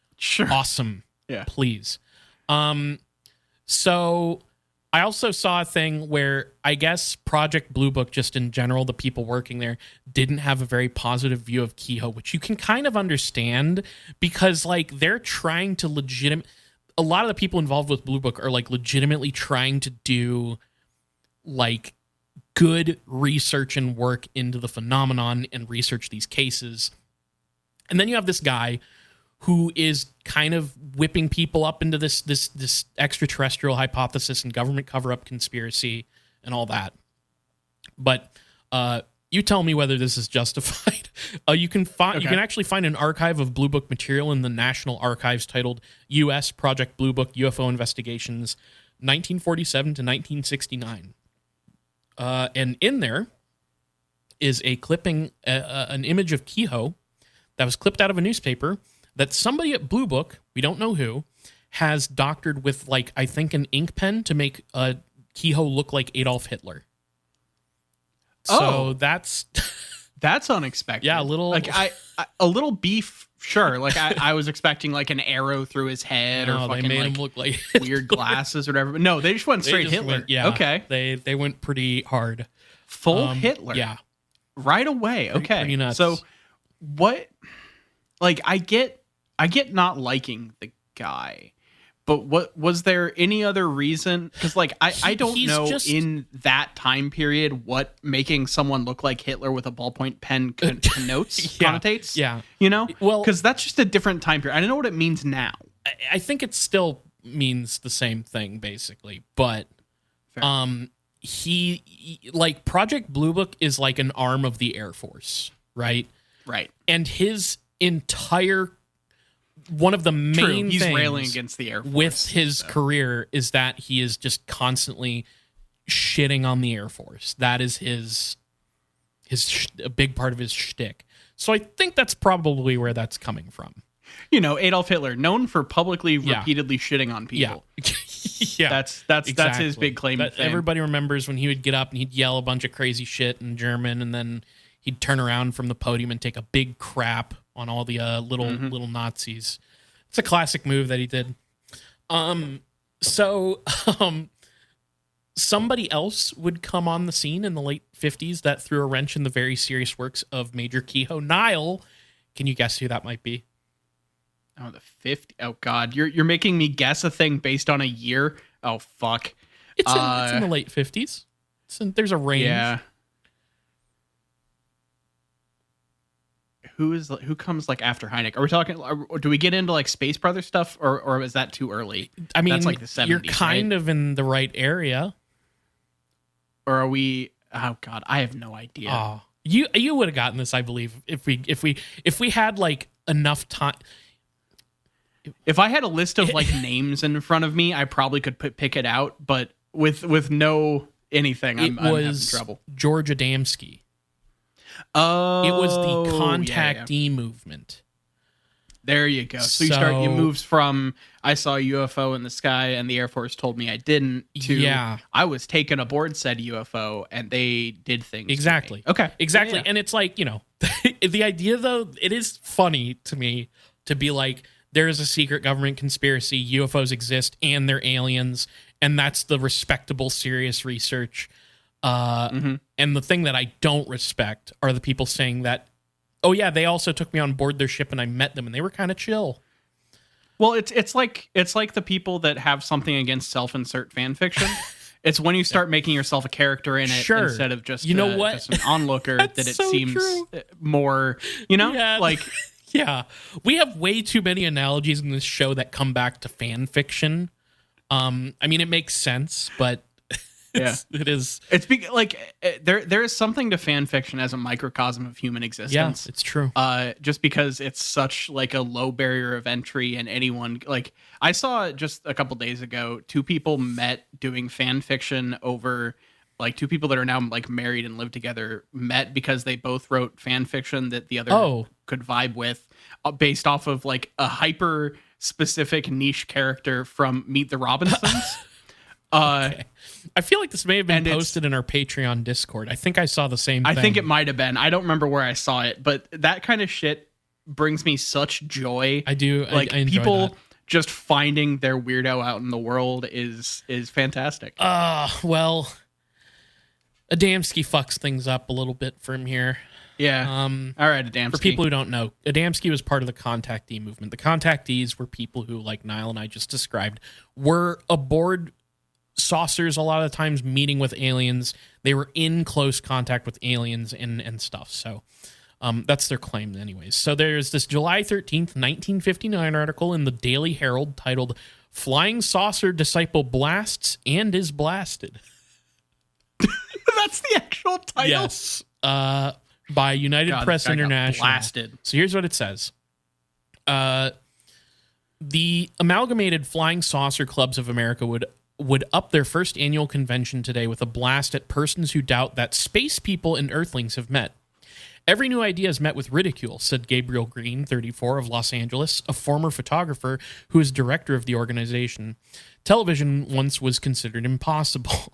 awesome. Yeah, please. So I also saw a thing where I guess Project Blue Book, just in general, the people working there didn't have a very positive view of Keyhoe, which you can kind of understand because like they're trying to a lot of the people involved with Blue Book are like legitimately trying to do like good research and work into the phenomenon and research these cases. And then you have this guy who is kind of whipping people up into this extraterrestrial hypothesis and government cover-up conspiracy and all that. But you tell me whether this is justified. You can actually find an archive of Blue Book material in the National Archives titled U.S. Project Blue Book UFO Investigations, 1947 to 1969. And in there is a clipping, an image of Keyhoe that was clipped out of a newspaper that somebody at Blue Book, we don't know who, has doctored with, like, I think an ink pen to make Keyhoe look like Adolf Hitler. So that's unexpected. Yeah, a little like a little beef. Sure, like I was expecting like an arrow through his head or fucking they made like him look like weird glasses or whatever. But no, they just went straight Hitler. Okay, they went pretty hard, full Hitler. Yeah, right away. Okay, pretty nuts. So what? Like I get not liking the guy, but what was there any other reason? Because like I don't know in that time period what making someone look like Hitler with a ballpoint pen connotates. Yeah, you know, well, because that's just a different time period. I don't know what it means now. I think it still means the same thing basically, but he like Project Blue Book is like an arm of the Air Force, right? Right, and his entire one of the main he's things railing against the Air Force with his career is that he is just constantly shitting on the Air Force. That is a big part of his shtick. So I think that's probably where that's coming from. You know, Adolf Hitler, known for publicly repeatedly shitting on people. Yeah, that's his big claim to fame. Everybody remembers when he would get up and he'd yell a bunch of crazy shit in German, and then he'd turn around from the podium and take a big crap on all the little Nazis. It's a classic move that he did. Somebody else would come on the scene in the late 50s that threw a wrench in the very serious works of Major Keyhoe. Niall, can you guess who that might be? Oh, the 50. Oh God, you're making me guess a thing based on a year. Oh fuck. It's in the late 50s. There's a range. Yeah. Who comes like after Hynek? Are we talking? Do we get into like Space Brothers stuff, or is that too early? I mean, that's like the 70s. You're kind of in the right area. Or are we? Oh God, I have no idea. Oh, you would have gotten this, I believe, if we had like enough time. If I had a list of like names in front of me, I probably could pick it out. But with no anything, I'm having trouble. George Adamski. Oh, It was the contactee movement. There you go. So you moves from I saw a UFO in the sky and the Air Force told me I didn't to I was taken aboard said UFO and they did things. Exactly. Okay. Exactly. Yeah. And it's like, the idea though, it is funny to me to be like, there is a secret government conspiracy, UFOs exist and they're aliens, and that's the respectable, serious research. And the thing that I don't respect are the people saying that, oh yeah, they also took me on board their ship and I met them and they were kind of chill. Well, it's like the people that have something against self-insert fan fiction. It's when you start making yourself a character in it instead of just just an onlooker that it so seems more, like yeah. We have way too many analogies in this show that come back to fan fiction. I mean, it makes sense, but it is. It's there is something to fan fiction as a microcosm of human existence. Yeah, it's true. Just because it's such like a low barrier of entry, and anyone like I saw just a couple days ago, two people met doing fan fiction over. Like two people that are now like married and live together met because they both wrote fan fiction that the other could vibe with, based off of like a hyper specific niche character from Meet the Robinsons. Okay. I feel like this may have been posted in our Patreon Discord. I think I saw the same thing. I think it might have been. I don't remember where I saw it, but that kind of shit brings me such joy. I do. Like I enjoy people that. Just finding their weirdo out in the world is fantastic. Well, Adamski fucks things up a little bit from here. Yeah. All right, Adamski. For people who don't know, Adamski was part of the contactee movement. The contactees were people who, like Niall and I just described, were aboard saucers a lot of the times meeting with aliens. They were in close contact with aliens and stuff. So that's their claim anyways. So there's this July 13th, 1959 article in the Daily Herald titled Flying Saucer Disciple Blasts and is Blasted. That's the actual title? Yes. By United Press International. Blasted. So here's what it says. The Amalgamated Flying Saucer Clubs of America would up their first annual convention today with a blast at persons who doubt that space people and Earthlings have met. Every new idea is met with ridicule, said Gabriel Green, 34, of Los Angeles, a former photographer who is director of the organization. Television once was considered impossible.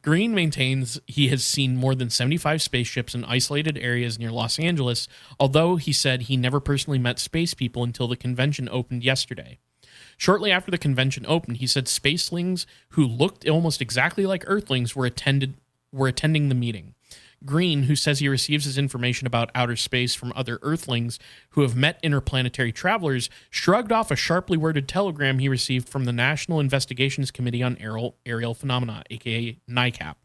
Green maintains he has seen more than 75 spaceships in isolated areas near Los Angeles, although he said he never personally met space people until the convention opened yesterday. Shortly after the convention opened, he said spacelings who looked almost exactly like Earthlings were attending the meeting. Green, who says he receives his information about outer space from other Earthlings who have met interplanetary travelers, shrugged off a sharply worded telegram he received from the National Investigations Committee on Aerial Phenomena, aka NICAP.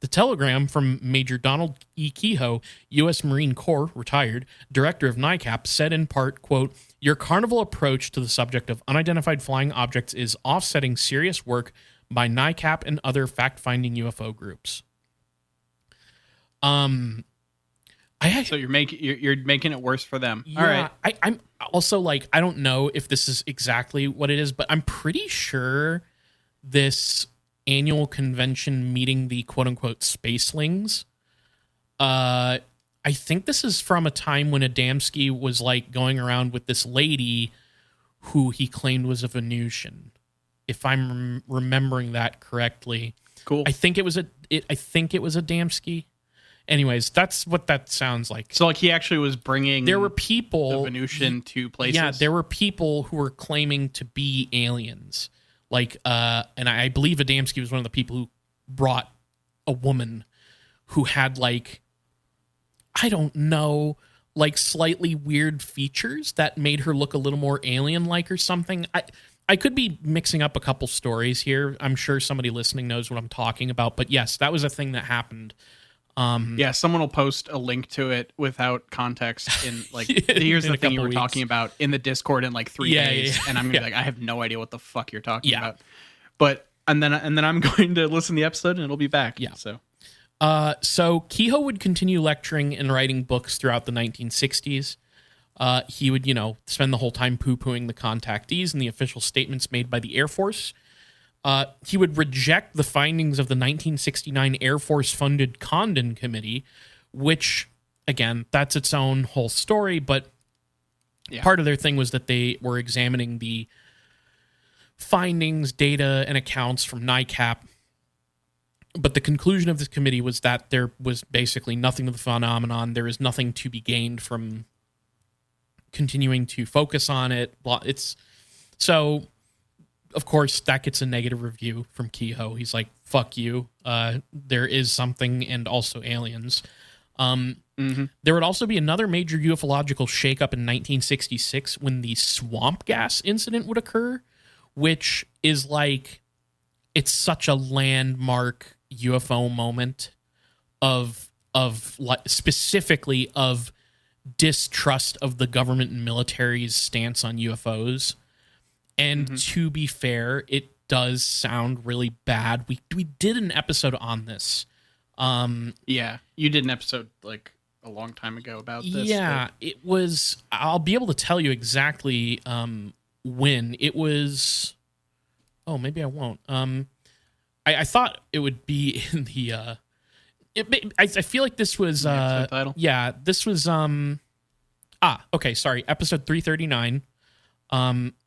The telegram from Major Donald Keyhoe, U.S. Marine Corps, retired, director of NICAP, said in part, quote, "Your carnival approach to the subject of unidentified flying objects is offsetting serious work by NICAP and other fact-finding UFO groups." So you're making it worse for them. Yeah, all right. I'm also like, I don't know if this is exactly what it is, but I'm pretty sure this annual convention meeting the quote unquote spacelings. I think this is from a time when Adamski was like going around with this lady who he claimed was a Venusian, if I'm remembering that correctly. Cool. I think it was Adamski. Anyways, that's what that sounds like. So, like, he actually was bringing the Venusian to places? Yeah, there were people who were claiming to be aliens. Like, and I believe Adamski was one of the people who brought a woman who had, like, I don't know, like, slightly weird features that made her look a little more alien-like or something. I could be mixing up a couple stories here. I'm sure somebody listening knows what I'm talking about. But, yes, that was a thing that happened. Yeah, someone will post a link to it without context in like here's the thing you were talking about in the Discord in like 3 days, and I'm gonna be like, I have no idea what the fuck you're talking about. But and then I'm going to listen to the episode and it'll be back. Yeah. So Keyhoe would continue lecturing and writing books throughout the 1960s. He would, spend the whole time poo-pooing the contactees and the official statements made by the Air Force. He would reject the findings of the 1969 Air Force-funded Condon Committee, which, again, that's its own whole story, but part of their thing was that they were examining the findings, data, and accounts from NICAP. But the conclusion of this committee was that there was basically nothing to the phenomenon. There is nothing to be gained from continuing to focus on it. So, of course, that gets a negative review from Keyhoe. He's like, fuck you. There is something, and also aliens. There would also be another major ufological shakeup in 1966 when the swamp gas incident would occur, which is like, it's such a landmark UFO moment of like specifically of distrust of the government and military's stance on UFOs. And to be fair, it does sound really bad. We did an episode on this. Yeah, you did an episode like a long time ago about this. Yeah, it was. I'll be able to tell you exactly when it was. Oh, maybe I won't. I thought it would be in the. I feel like this was. Title? Yeah, this was. Okay, sorry. Episode 339.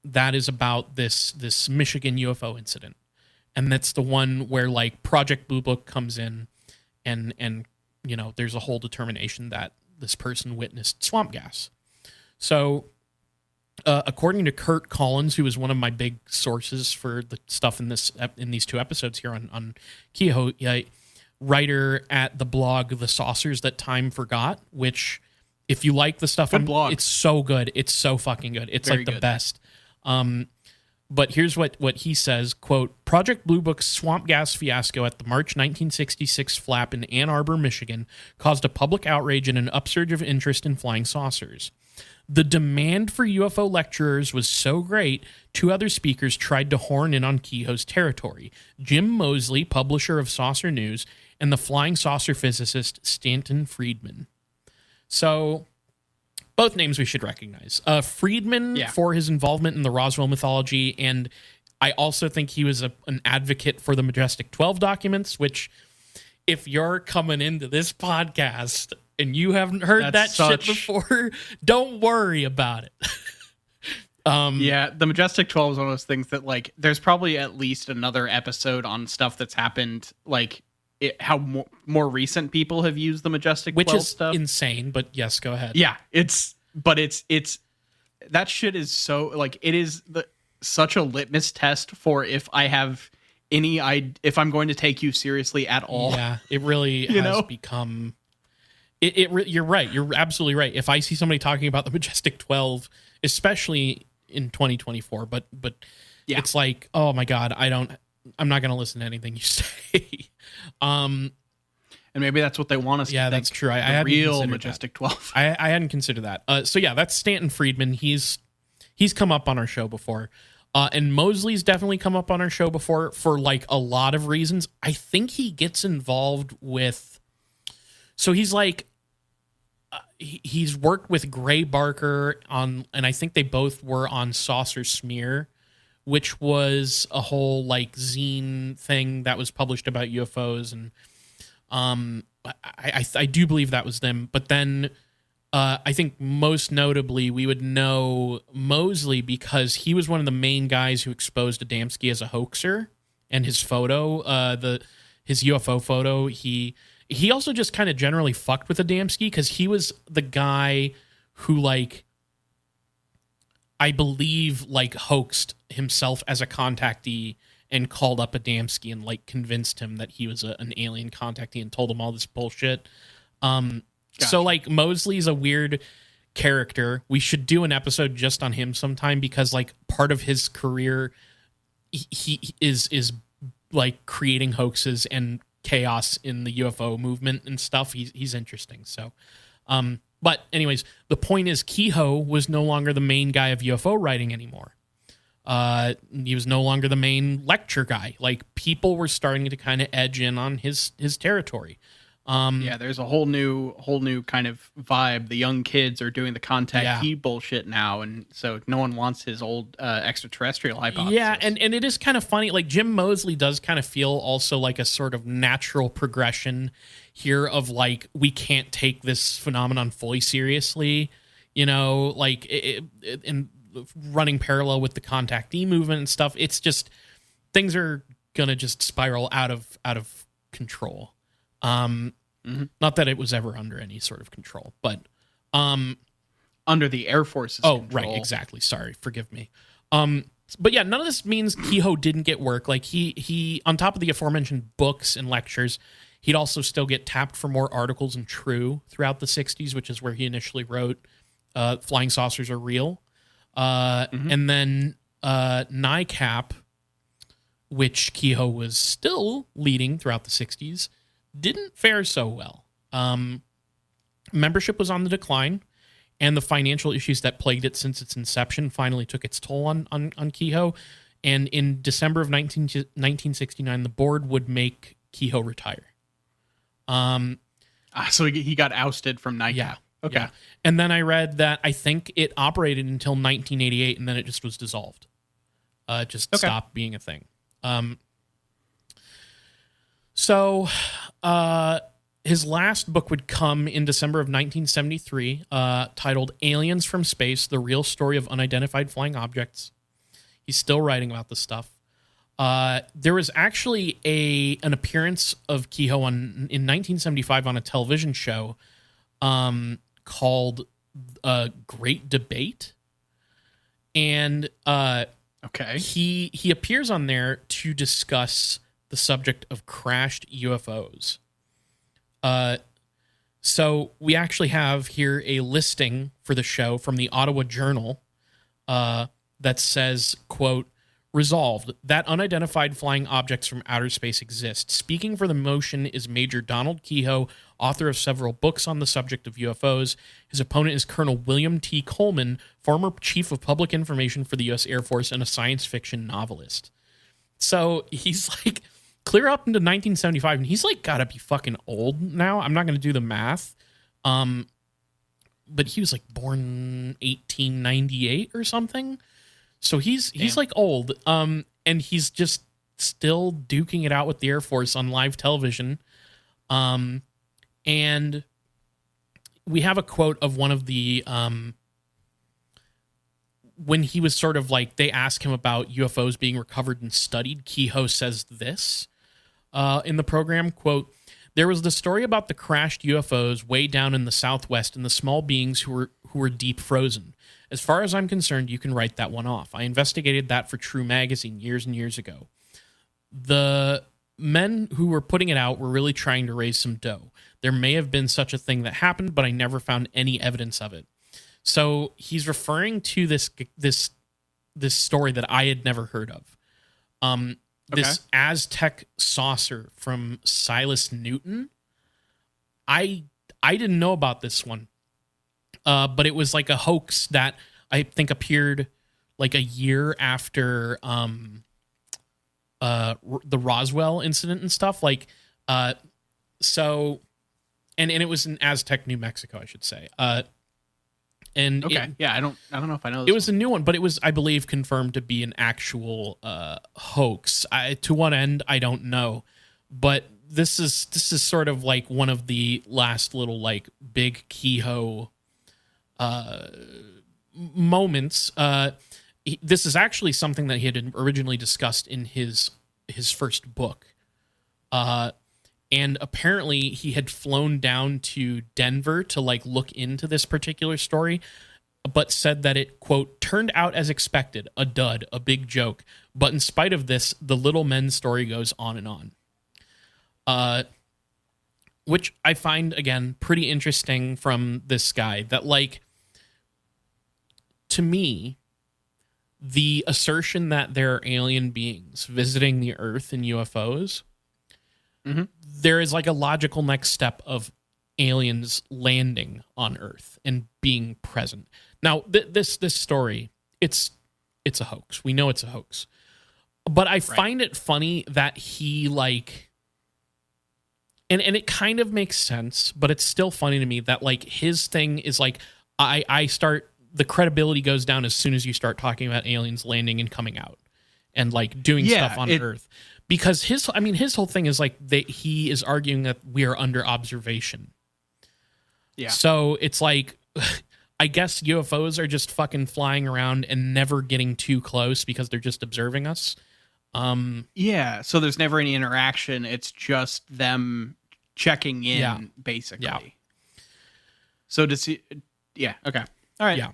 That is about this Michigan UFO incident, and that's the one where like Project Blue Book comes in, and you know there's a whole determination that this person witnessed swamp gas. So, according to Kurt Collins, who is one of my big sources for the stuff in these two episodes here on Keyhoe, writer at the blog The Saucers That Time Forgot, which if you like the stuff on blog, it's so good. It's so fucking good. It's very like the good. Best. But here's what he says, quote, Project Blue Book's swamp gas fiasco at the March 1966 flap in Ann Arbor, Michigan, caused a public outrage and an upsurge of interest in flying saucers. The demand for UFO lecturers was so great, two other speakers tried to horn in on Keyhoe's territory. Jim Moseley, publisher of Saucer News, and the flying saucer physicist Stanton Friedman. So, both names we should recognize. Friedman for his involvement in the Roswell mythology, and I also think he was an advocate for the Majestic 12 documents, which, if you're coming into this podcast and you haven't heard that shit before, don't worry about it. The Majestic 12 is one of those things that, like, there's probably at least another episode on stuff that's happened, like, how more recent people have used the Majestic 12 stuff. Which is insane, but yes, go ahead. Yeah, it's that shit is so, like, it is such a litmus test for if I have if I'm going to take you seriously at all. Yeah, it really has become... You're right. You're absolutely right. If I see somebody talking about the Majestic 12, especially in 2024, but it's like, oh my God, I'm not going to listen to anything you say. And maybe that's what they want us to think. That's true. I hadn't real Majestic 12. I hadn't considered that. So yeah, that's Stanton Friedman. He's come up on our show before. And Mosley's definitely come up on our show before for like a lot of reasons. I think he gets involved with, so he's like, he's worked with Gray Barker on, and I think they both were on Saucer Smear, which was a whole like zine thing that was published about UFOs. And I do believe that was them. But then I think most notably we would know Moseley because he was one of the main guys who exposed Adamski as a hoaxer, and his photo, his UFO photo, he also just kind of generally fucked with Adamski because he was the guy who, like, I believe, like, hoaxed himself as a contactee and called up Adamski and, like, convinced him that he was an alien contactee and told him all this bullshit. Gotcha. So, like, Moseley's a weird character. We should do an episode just on him sometime because, like, part of his career he is like creating hoaxes and chaos in the UFO movement and stuff. He's interesting. So, but anyways, the point is Keyhoe was no longer the main guy of UFO writing anymore. He was no longer the main lecture guy. Like, people were starting to kind of edge in on his territory. Yeah, there's a whole new kind of vibe. The young kids are doing the contactee bullshit now, and so no one wants his old extraterrestrial hypothesis. Yeah, and it is kind of funny. Like Jim Moseley does kind of feel also like a sort of natural progression here of like we can't take this phenomenon fully seriously, like in running parallel with the contactee movement and stuff. It's just things are gonna just spiral out of control. Not that it was ever under any sort of control, but under the Air Force's control. Right, exactly. Sorry, forgive me. But yeah, none of this means Keyhoe didn't get work. Like he on top of the aforementioned books and lectures, he'd also still get tapped for more articles in True throughout the 60s, which is where he initially wrote Flying Saucers Are Real. And then NICAP, which Keyhoe was still leading throughout the 60s, didn't fare so well. Membership was on the decline, and the financial issues that plagued it since its inception finally took its toll on Keyhoe. And in December of 1969, the board would make Keyhoe retire. So he got ousted from NICAP. Yeah. Okay. Yeah. And then I read that I think it operated until 1988, and then it just was dissolved. Stopped being a thing. So his last book would come in December of 1973, titled Aliens from Space, The Real Story of Unidentified Flying Objects. He's still writing about this stuff. There was actually an appearance of Keyhoe in 1975 on a television show called Great Debate. And he appears on there to discuss the subject of crashed UFOs. So we actually have here a listing for the show from the Ottawa Journal that says, quote, "Resolved that unidentified flying objects from outer space exist. Speaking for the motion is Major Donald Keyhoe, author of several books on the subject of UFOs. His opponent is Colonel William T. Coleman, former Chief of Public Information for the U.S. Air Force and a science fiction novelist." So he's like clear up into 1975, and he's like gotta be fucking old now. I'm not gonna do the math. But he was like born 1898 or something. So he's like old. And he's just still duking it out with the Air Force on live television. And we have a quote of one of the when he was sort of like, they ask him about UFOs being recovered and studied. Keyhoe says this in the program, quote, "There was the story about the crashed UFOs way down in the Southwest and the small beings who were deep frozen. As far as I'm concerned, you can write that one off. I investigated that for True Magazine years and years ago. The men who were putting it out were really trying to raise some dough. There may have been such a thing that happened, but I never found any evidence of it." So he's referring to this story that I had never heard of. This Aztec saucer from Silas Newton. I didn't know about this one. But it was like a hoax that I think appeared like a year after the Roswell incident and stuff. Like, so, and it was in Aztec, New Mexico, I should say. I don't know if I know this. It was a new one, but it was, I believe, confirmed to be an actual hoax. To what end, I don't know. But this is sort of like one of the last little like big Keyhoe moments. This is actually something that he had originally discussed in his first book. And apparently he had flown down to Denver to like look into this particular story, but said that it, quote, "turned out as expected, a dud, a big joke. But in spite of this, the little men story goes on and on." Which I find, again, pretty interesting from this guy, that like, to me, the assertion that there are alien beings visiting the Earth in UFOs, there is like a logical next step of aliens landing on Earth and being present. Now, this story, it's a hoax. We know it's a hoax. But I find it funny that he like and it kind of makes sense, but it's still funny to me that like his thing is like I start the credibility goes down as soon as you start talking about aliens landing and coming out and like doing stuff on Earth, because his whole thing is like that he is arguing that we are under observation. Yeah. So it's like I guess UFOs are just fucking flying around and never getting too close because they're just observing us. Yeah, so there's never any interaction. It's just them checking in, basically. Yeah. So does he... Yeah, okay. All right. Yeah.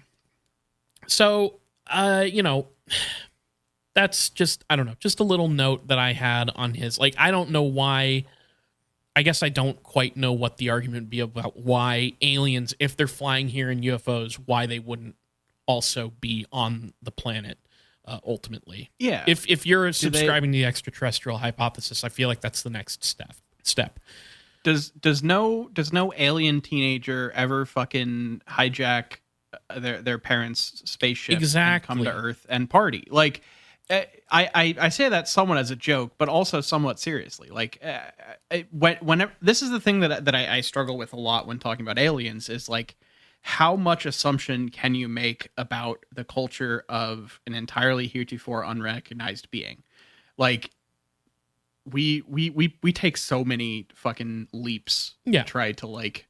So, that's just, I don't know, just a little note that I had on his... Like, I don't know why... I guess I don't quite know what the argument would be about why aliens, if they're flying here in UFOs, why they wouldn't also be on the planet. Ultimately, yeah. If you're subscribing to the extraterrestrial hypothesis, I feel like that's the next step. Does no alien teenager ever fucking hijack their parents' spaceship and come to Earth and party? Like, I say that somewhat as a joke, but also somewhat seriously. Like, whenever this is the thing that I struggle with a lot when talking about aliens is like, how much assumption can you make about the culture of an entirely heretofore unrecognized being? Like, we take so many fucking leaps to try to like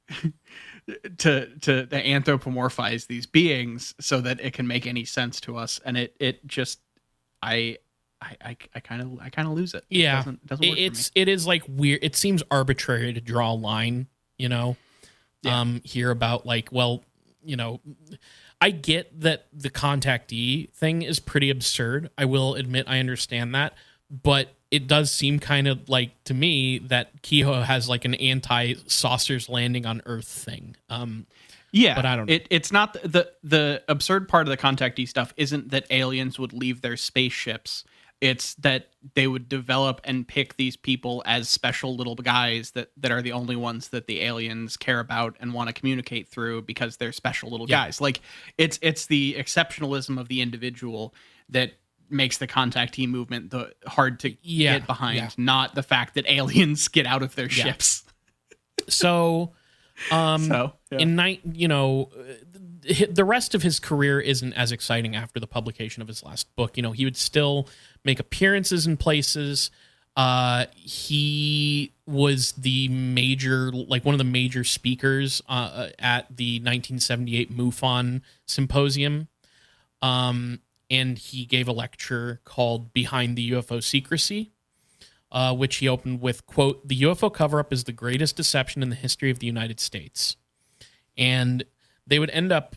to anthropomorphize these beings so that it can make any sense to us, and it just I kind of lose it. Yeah, it doesn't work for me. It is like weird. It seems arbitrary to draw a line, you know. Here about like, well, you know, I get that the contactee thing is pretty absurd. I will admit I understand that, but it does seem kind of like to me that Keyhoe has like an anti-saucers landing on Earth thing. Yeah, but I don't know. It's not the absurd part of the contactee stuff isn't that aliens would leave their spaceships. It's that they would develop and pick these people as special little guys that are the only ones that the aliens care about and want to communicate through because they're special little guys. Like it's the exceptionalism of the individual that makes the contactee movement hard to get behind, not the fact that aliens get out of their ships. So, the rest of his career isn't as exciting after the publication of his last book. You know, he would still make appearances in places. He was one of the major speakers at the 1978 MUFON symposium. And he gave a lecture called Behind the UFO Secrecy, which he opened with, quote, "The UFO cover-up is the greatest deception in the history of the United States." And they would end up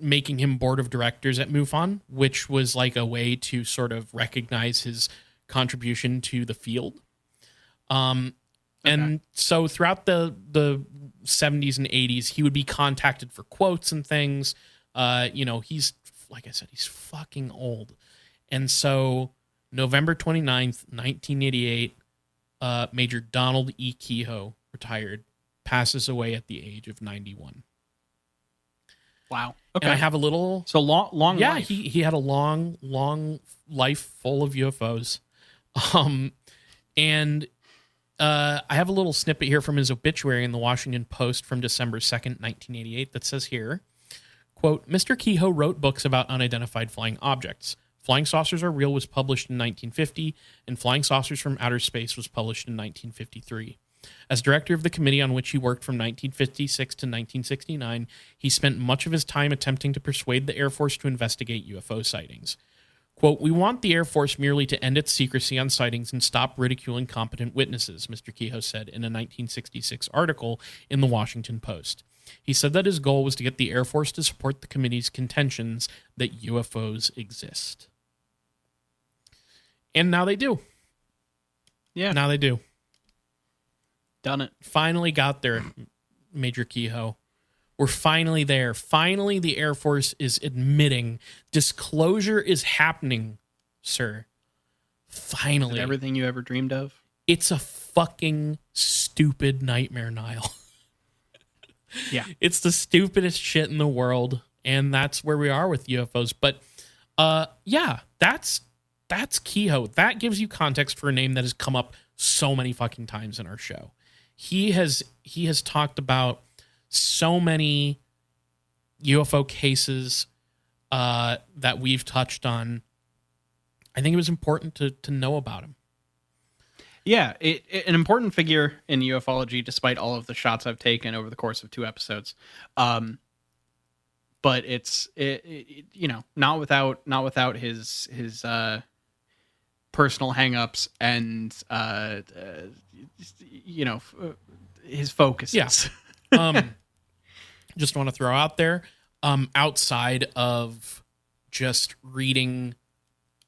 making him board of directors at MUFON, which was like a way to sort of recognize his contribution to the field. And so throughout the 70s and 80s, he would be contacted for quotes and things. He's, like I said, he's fucking old. And so November 29th, 1988, Major Donald E. Keyhoe, retired, passes away at the age of 91. Wow. Okay. And I have a little... So long life. Yeah, he had a long life full of UFOs. And I have a little snippet here from his obituary in the Washington Post from December 2nd, 1988 that says here, quote, "Mr. Keyhoe wrote books about unidentified flying objects. Flying Saucers Are Real was published in 1950, and Flying Saucers from Outer Space was published in 1953. As director of the committee on which he worked from 1956 to 1969, he spent much of his time attempting to persuade the Air Force to investigate UFO sightings. Quote, "We want the Air Force merely to end its secrecy on sightings and stop ridiculing competent witnesses," Mr. Keyhoe said in a 1966 article in the Washington Post. He said that his goal was to get the Air Force to support the committee's contentions that UFOs exist. And now they do. Yeah. Now they do. Done it. Finally got there, Major Keyhoe. We're finally there. Finally, the Air Force is admitting disclosure is happening, sir. Finally. Is it everything you ever dreamed of? It's a fucking stupid nightmare, Niall. Yeah. It's the stupidest shit in the world, and that's where we are with UFOs. But that's Keyhoe. That gives you context for a name that has come up so many fucking times in our show. he has talked about so many UFO cases that we've touched on. I think it was important to know about him. Yeah, an important figure in ufology, despite all of the shots I've taken over the course of 2 episodes. But it's not without his personal hangups and his focuses. Yeah. Just want to throw out there, outside of just reading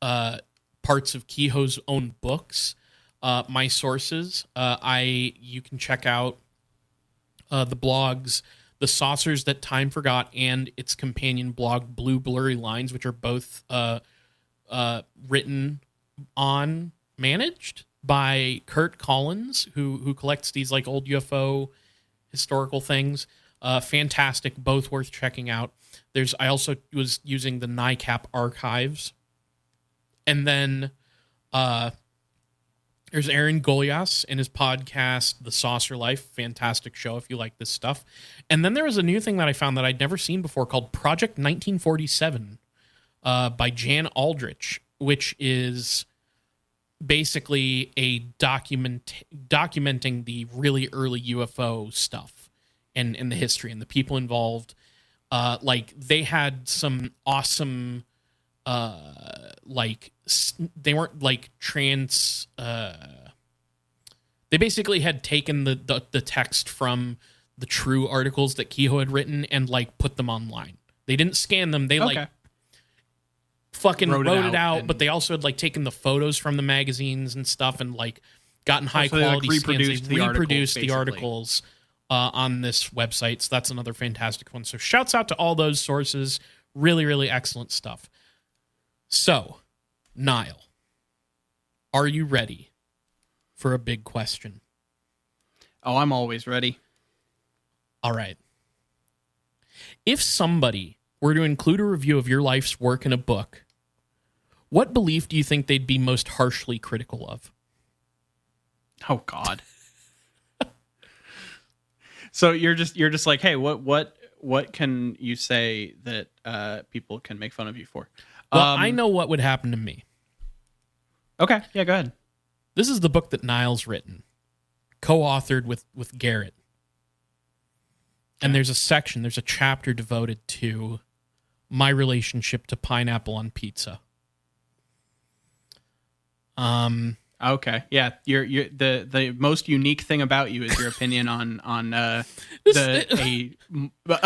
parts of Keyhoe's own books, my sources, you can check out the blogs The Saucers That Time Forgot and its companion blog Blue Blurry Lines, which are both managed by Kurt Collins, who collects these like old UFO historical things. Fantastic, both worth checking out. I also was using the NICAP archives. And then there's Aaron Golias and his podcast, The Saucer Life. Fantastic show if you like this stuff. And then there was a new thing that I found that I'd never seen before called Project 1947 by Jan Aldrich, which is basically a documenting the really early UFO stuff and the history and the people involved. Like they had some awesome they weren't like trans they basically had taken the text from the true articles that Keyhoe had written and like put them online. They didn't scan them. They like fucking wrote it out, but they also had like taken the photos from the magazines and stuff and like gotten high quality scans. They reproduced the articles on this website. So that's another fantastic one. So shouts out to all those sources. Really, really excellent stuff. So, Niall, are you ready for a big question? Oh, I'm always ready. All right. If somebody were to include a review of your life's work in a book, what belief do you think they'd be most harshly critical of? Oh God. So you're just like, hey, what can you say that people can make fun of you for? Well, I know what would happen to me. Okay, yeah, go ahead. This is the book that Niall's written, co-authored with Garrett. And there's a chapter devoted to my relationship to pineapple on pizza. Okay, yeah, you're the most unique thing about you is your opinion on a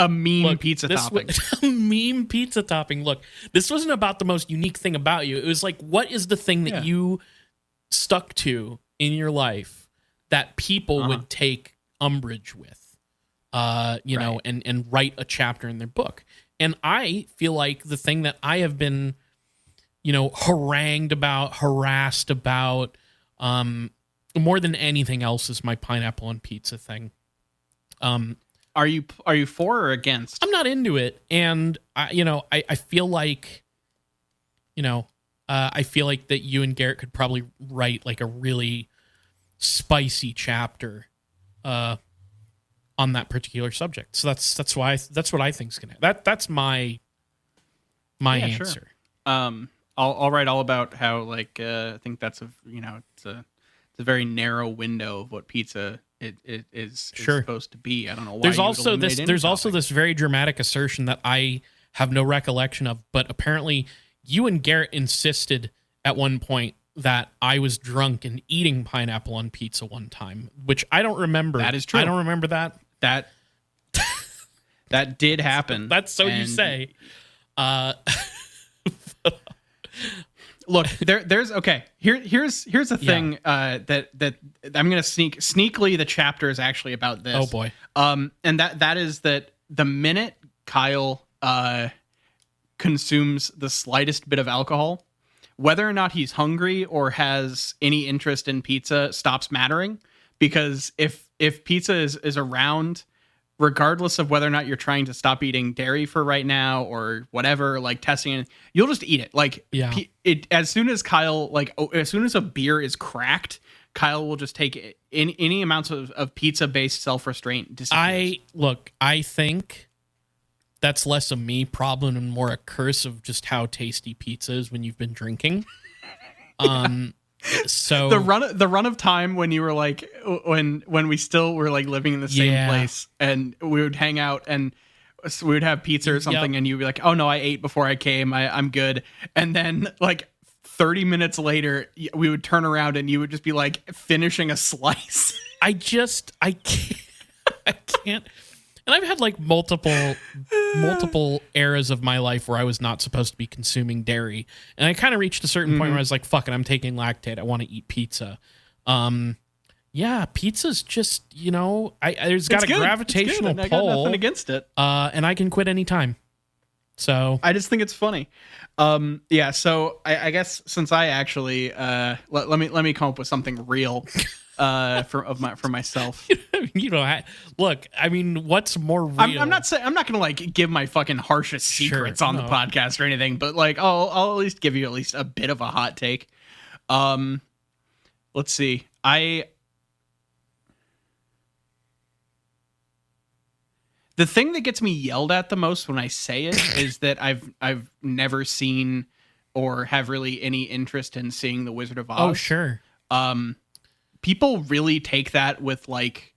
meme pizza topping. A meme pizza topping. Look, this wasn't about the most unique thing about you. It was like, what is the thing that you stuck to in your life that people would take umbrage with, and write a chapter in their book. And I feel like the thing that I have been, harangued about, harassed about, more than anything else is my pineapple on pizza thing. Are you for or against? I'm not into it. And I feel like, I feel like that you and Garrett could probably write like a really spicy chapter, on that particular subject. So that's what I think is going to, that's my answer. Sure. I'll write all about how like I think that's it's a very narrow window of what pizza is supposed to be. I don't know why. There's also this very dramatic assertion that I have no recollection of, but apparently you and Garrett insisted at one point that I was drunk and eating pineapple on pizza one time, which I don't remember. That is true. I don't remember that. That did happen. That's so you say. Look, there's okay. Here's the thing that I'm gonna sneakily. The chapter is actually about this. Oh boy. And that is that the minute Kyle consumes the slightest bit of alcohol, whether or not he's hungry or has any interest in pizza stops mattering, because if pizza is around, regardless of whether or not you're trying to stop eating dairy for right now or whatever, like testing it, you'll just eat it. Like as soon as Kyle, as soon as a beer is cracked, Kyle will just take any amounts of pizza-based self-restraint. Disappears. I think that's less a me problem and more a curse of just how tasty pizza is when you've been drinking. So the run of time when you were like when we still were like living in the same place and we would hang out and we would have pizza or something and you'd be like, oh no, I ate before I came, I'm good. And then like 30 minutes later we would turn around and you would just be like finishing a slice. I can't. And I've had like multiple eras of my life where I was not supposed to be consuming dairy. And I kind of reached a certain point where I was like, fuck it, I'm taking lactate. I want to eat pizza. Pizza's just, there's got a gravitational pull. I got nothing against it. And I can quit anytime. So I just think it's funny. So I guess since I actually let me come up with something real for myself. Look, I mean, what's more real? I'm not gonna like give my fucking harshest secrets on the podcast or anything, but like I'll at least give you at least a bit of a hot take. Let's see. The thing that gets me yelled at the most when I say it is that I've never seen or have really any interest in seeing The Wizard of Oz. Oh, sure. People really take that with like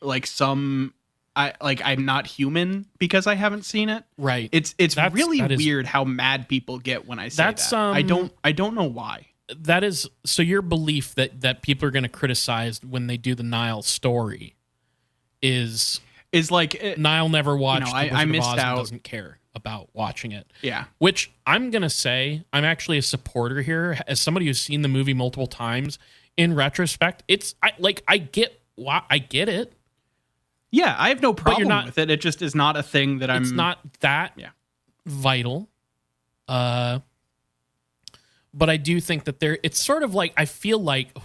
I'm not human because I haven't seen it. Right. It's really weird how mad people get when I say that. I don't know why. That is so your belief that people are going to criticize when they do the Nile story is like Niall never watched The Wizard I missed of Oz out. And doesn't care about watching it. Yeah. Which I'm going to say, I'm actually a supporter here. As somebody who's seen the movie multiple times, in retrospect, I get it. Yeah, I have no problem with it. It just is not a thing that It's not that vital. But I do think that it's sort of like, I feel like,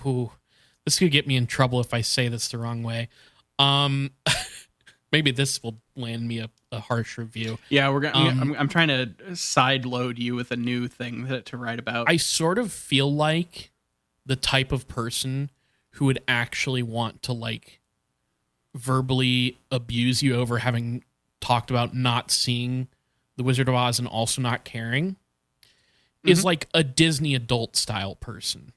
this could get me in trouble if I say this the wrong way. Maybe this will land me a harsh review. Yeah, I'm trying to side load you with a new thing to write about. I sort of feel like the type of person who would actually want to like verbally abuse you over having talked about not seeing The Wizard of Oz and also not caring is like a Disney adult style person.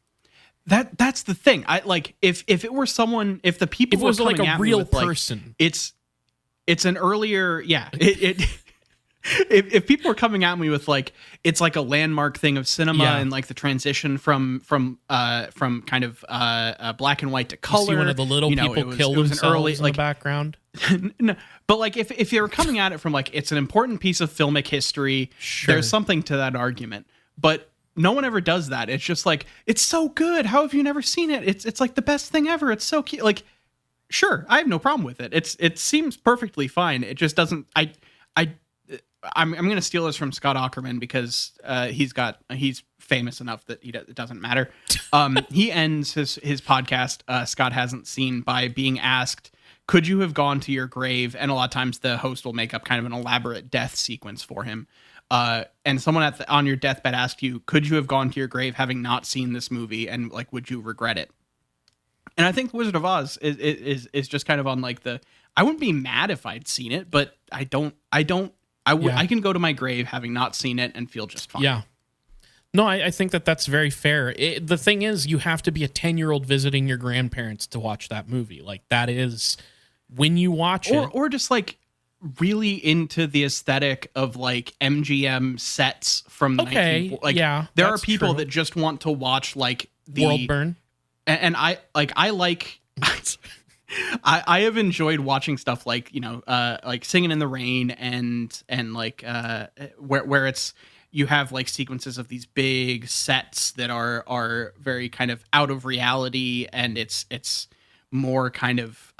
That's the thing. I like if it were someone, if the people were coming like a at real me with, person, like, it's an earlier if people are coming at me with like it's like a landmark thing of cinema and like the transition from kind of black and white to color. You see one of the little people kill themselves in the background. No, but like if you're coming at it from like it's an important piece of filmic history, there's something to that argument. But no one ever does that. It's just like it's so good. How have you never seen it? It's like the best thing ever. It's so cute. Like, sure, I have no problem with it. It seems perfectly fine. It just doesn't. I'm going to steal this from Scott Aukerman because he's famous enough that it doesn't matter. He ends his podcast, Scott Hasn't Seen, by being asked, could you have gone to your grave? And a lot of times the host will make up kind of an elaborate death sequence for him. And someone on your deathbed asked you, could you have gone to your grave having not seen this movie? And like, would you regret it? And I think Wizard of Oz is just kind of on like I wouldn't be mad if I'd seen it, but I can go to my grave having not seen it and feel just fine. Yeah. No, I think that's very fair. The thing is, you have to be a 10-year-old visiting your grandparents to watch that movie. Like, that is when you watch it. Or just like really into the aesthetic of like MGM sets from the 1940s. Like, there are people that just want to watch like the World Burn. And I have enjoyed watching stuff like, like Singing in the Rain and like where it's you have like sequences of these big sets that are very kind of out of reality, and it's more kind of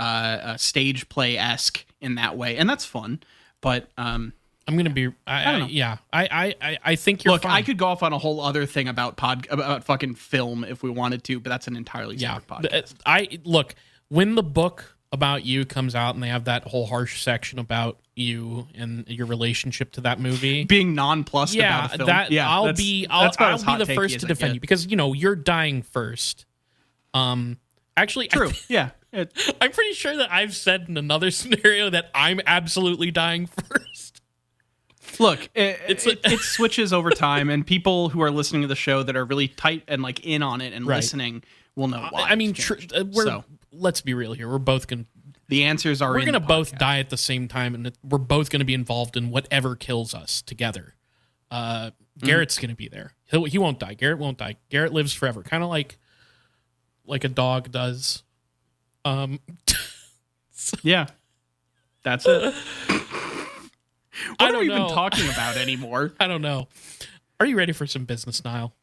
stage play-esque in that way, and that's fun. But I'm gonna be I think you're fine. I could go off on a whole other thing about fucking film if we wanted to, but that's an entirely separate podcast. When the book about you comes out and they have that whole harsh section about you and your relationship to that movie, being nonplussed about a film, I'll be the first to defend you because you're dying first. Actually, true. Yeah. I'm pretty sure that I've said in another scenario that I'm absolutely dying first. Look, it switches over time, and people who are listening to the show that are really tight and like in on it and listening will know why. I mean, let's be real here. We're both going to... The answers are We're going to both die at the same time, and we're both going to be involved in whatever kills us together. Garrett's going to be there. He won't die. Garrett won't die. Garrett lives forever. Kind of like a dog does. Yeah. That's it. What are we even talking about anymore? I don't know. Are you ready for some business, Niall?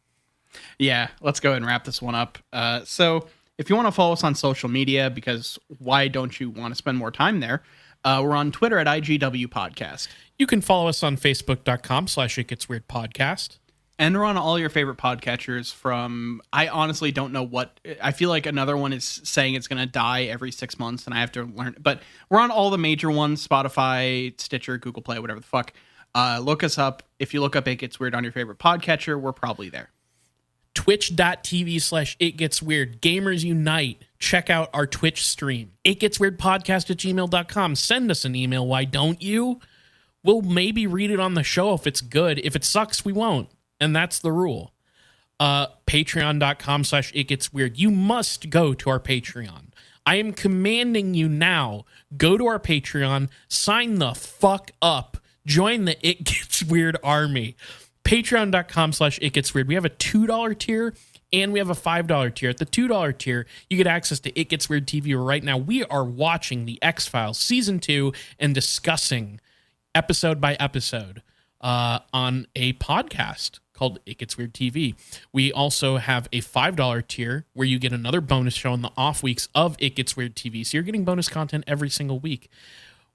Yeah, let's go ahead and wrap this one up. So if you want to follow us on social media, because why don't you want to spend more time there? We're on Twitter at IGW Podcast. You can follow us on Facebook.com/ItGetsWeirdPodcast. And we're on all your favorite podcatchers from, I honestly don't know what, I feel like another one is saying it's going to die every 6 months and I have to learn, but we're on all the major ones, Spotify, Stitcher, Google Play, whatever the fuck. Look us up. If you look up It Gets Weird on your favorite podcatcher, we're probably there. Twitch.tv/ItGetsWeird. Gamers unite. Check out our Twitch stream. ItGetsWeirdPodcast@gmail.com. Send us an email. Why don't you? We'll maybe read it on the show if it's good. If it sucks, we won't. And that's the rule. Patreon.com/ItGetsWeird. You must go to our Patreon. I am commanding you now. Go to our Patreon. Sign the fuck up. Join the It Gets Weird army. Patreon.com/ItGetsWeird. We have a $2 tier and we have a $5 tier. At the $2 tier, you get access to It Gets Weird TV. Right now, we are watching The X-Files Season 2 and discussing episode by episode on a podcast called It Gets Weird TV. We also have a $5 tier where you get another bonus show in the off weeks of It Gets Weird TV. So you're getting bonus content every single week.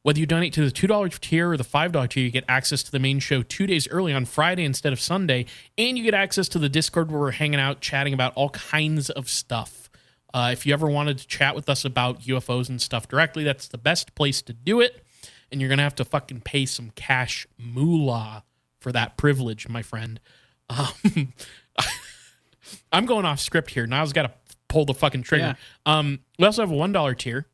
Whether you donate to the $2 tier or the $5 tier, you get access to the main show 2 days early on Friday instead of Sunday, and you get access to the Discord where we're hanging out, chatting about all kinds of stuff. If you ever wanted to chat with us about UFOs and stuff directly, that's the best place to do it, and you're going to have to fucking pay some cash moolah for that privilege, my friend. I'm going off script here. Niall's got to pull the fucking trigger. Yeah. We also have a $1 tier.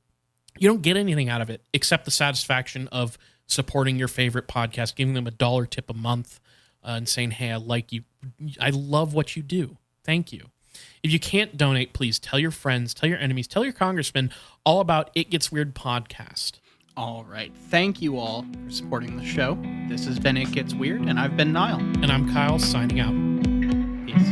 You don't get anything out of it except the satisfaction of supporting your favorite podcast, giving them $1 tip a month, and saying, hey, I like you. I love what you do. Thank you. If you can't donate, please tell your friends, tell your enemies, tell your congressman all about It Gets Weird Podcast. All right. Thank you all for supporting the show. This has been It Gets Weird, and I've been Niall. And I'm Kyle, signing out. Peace.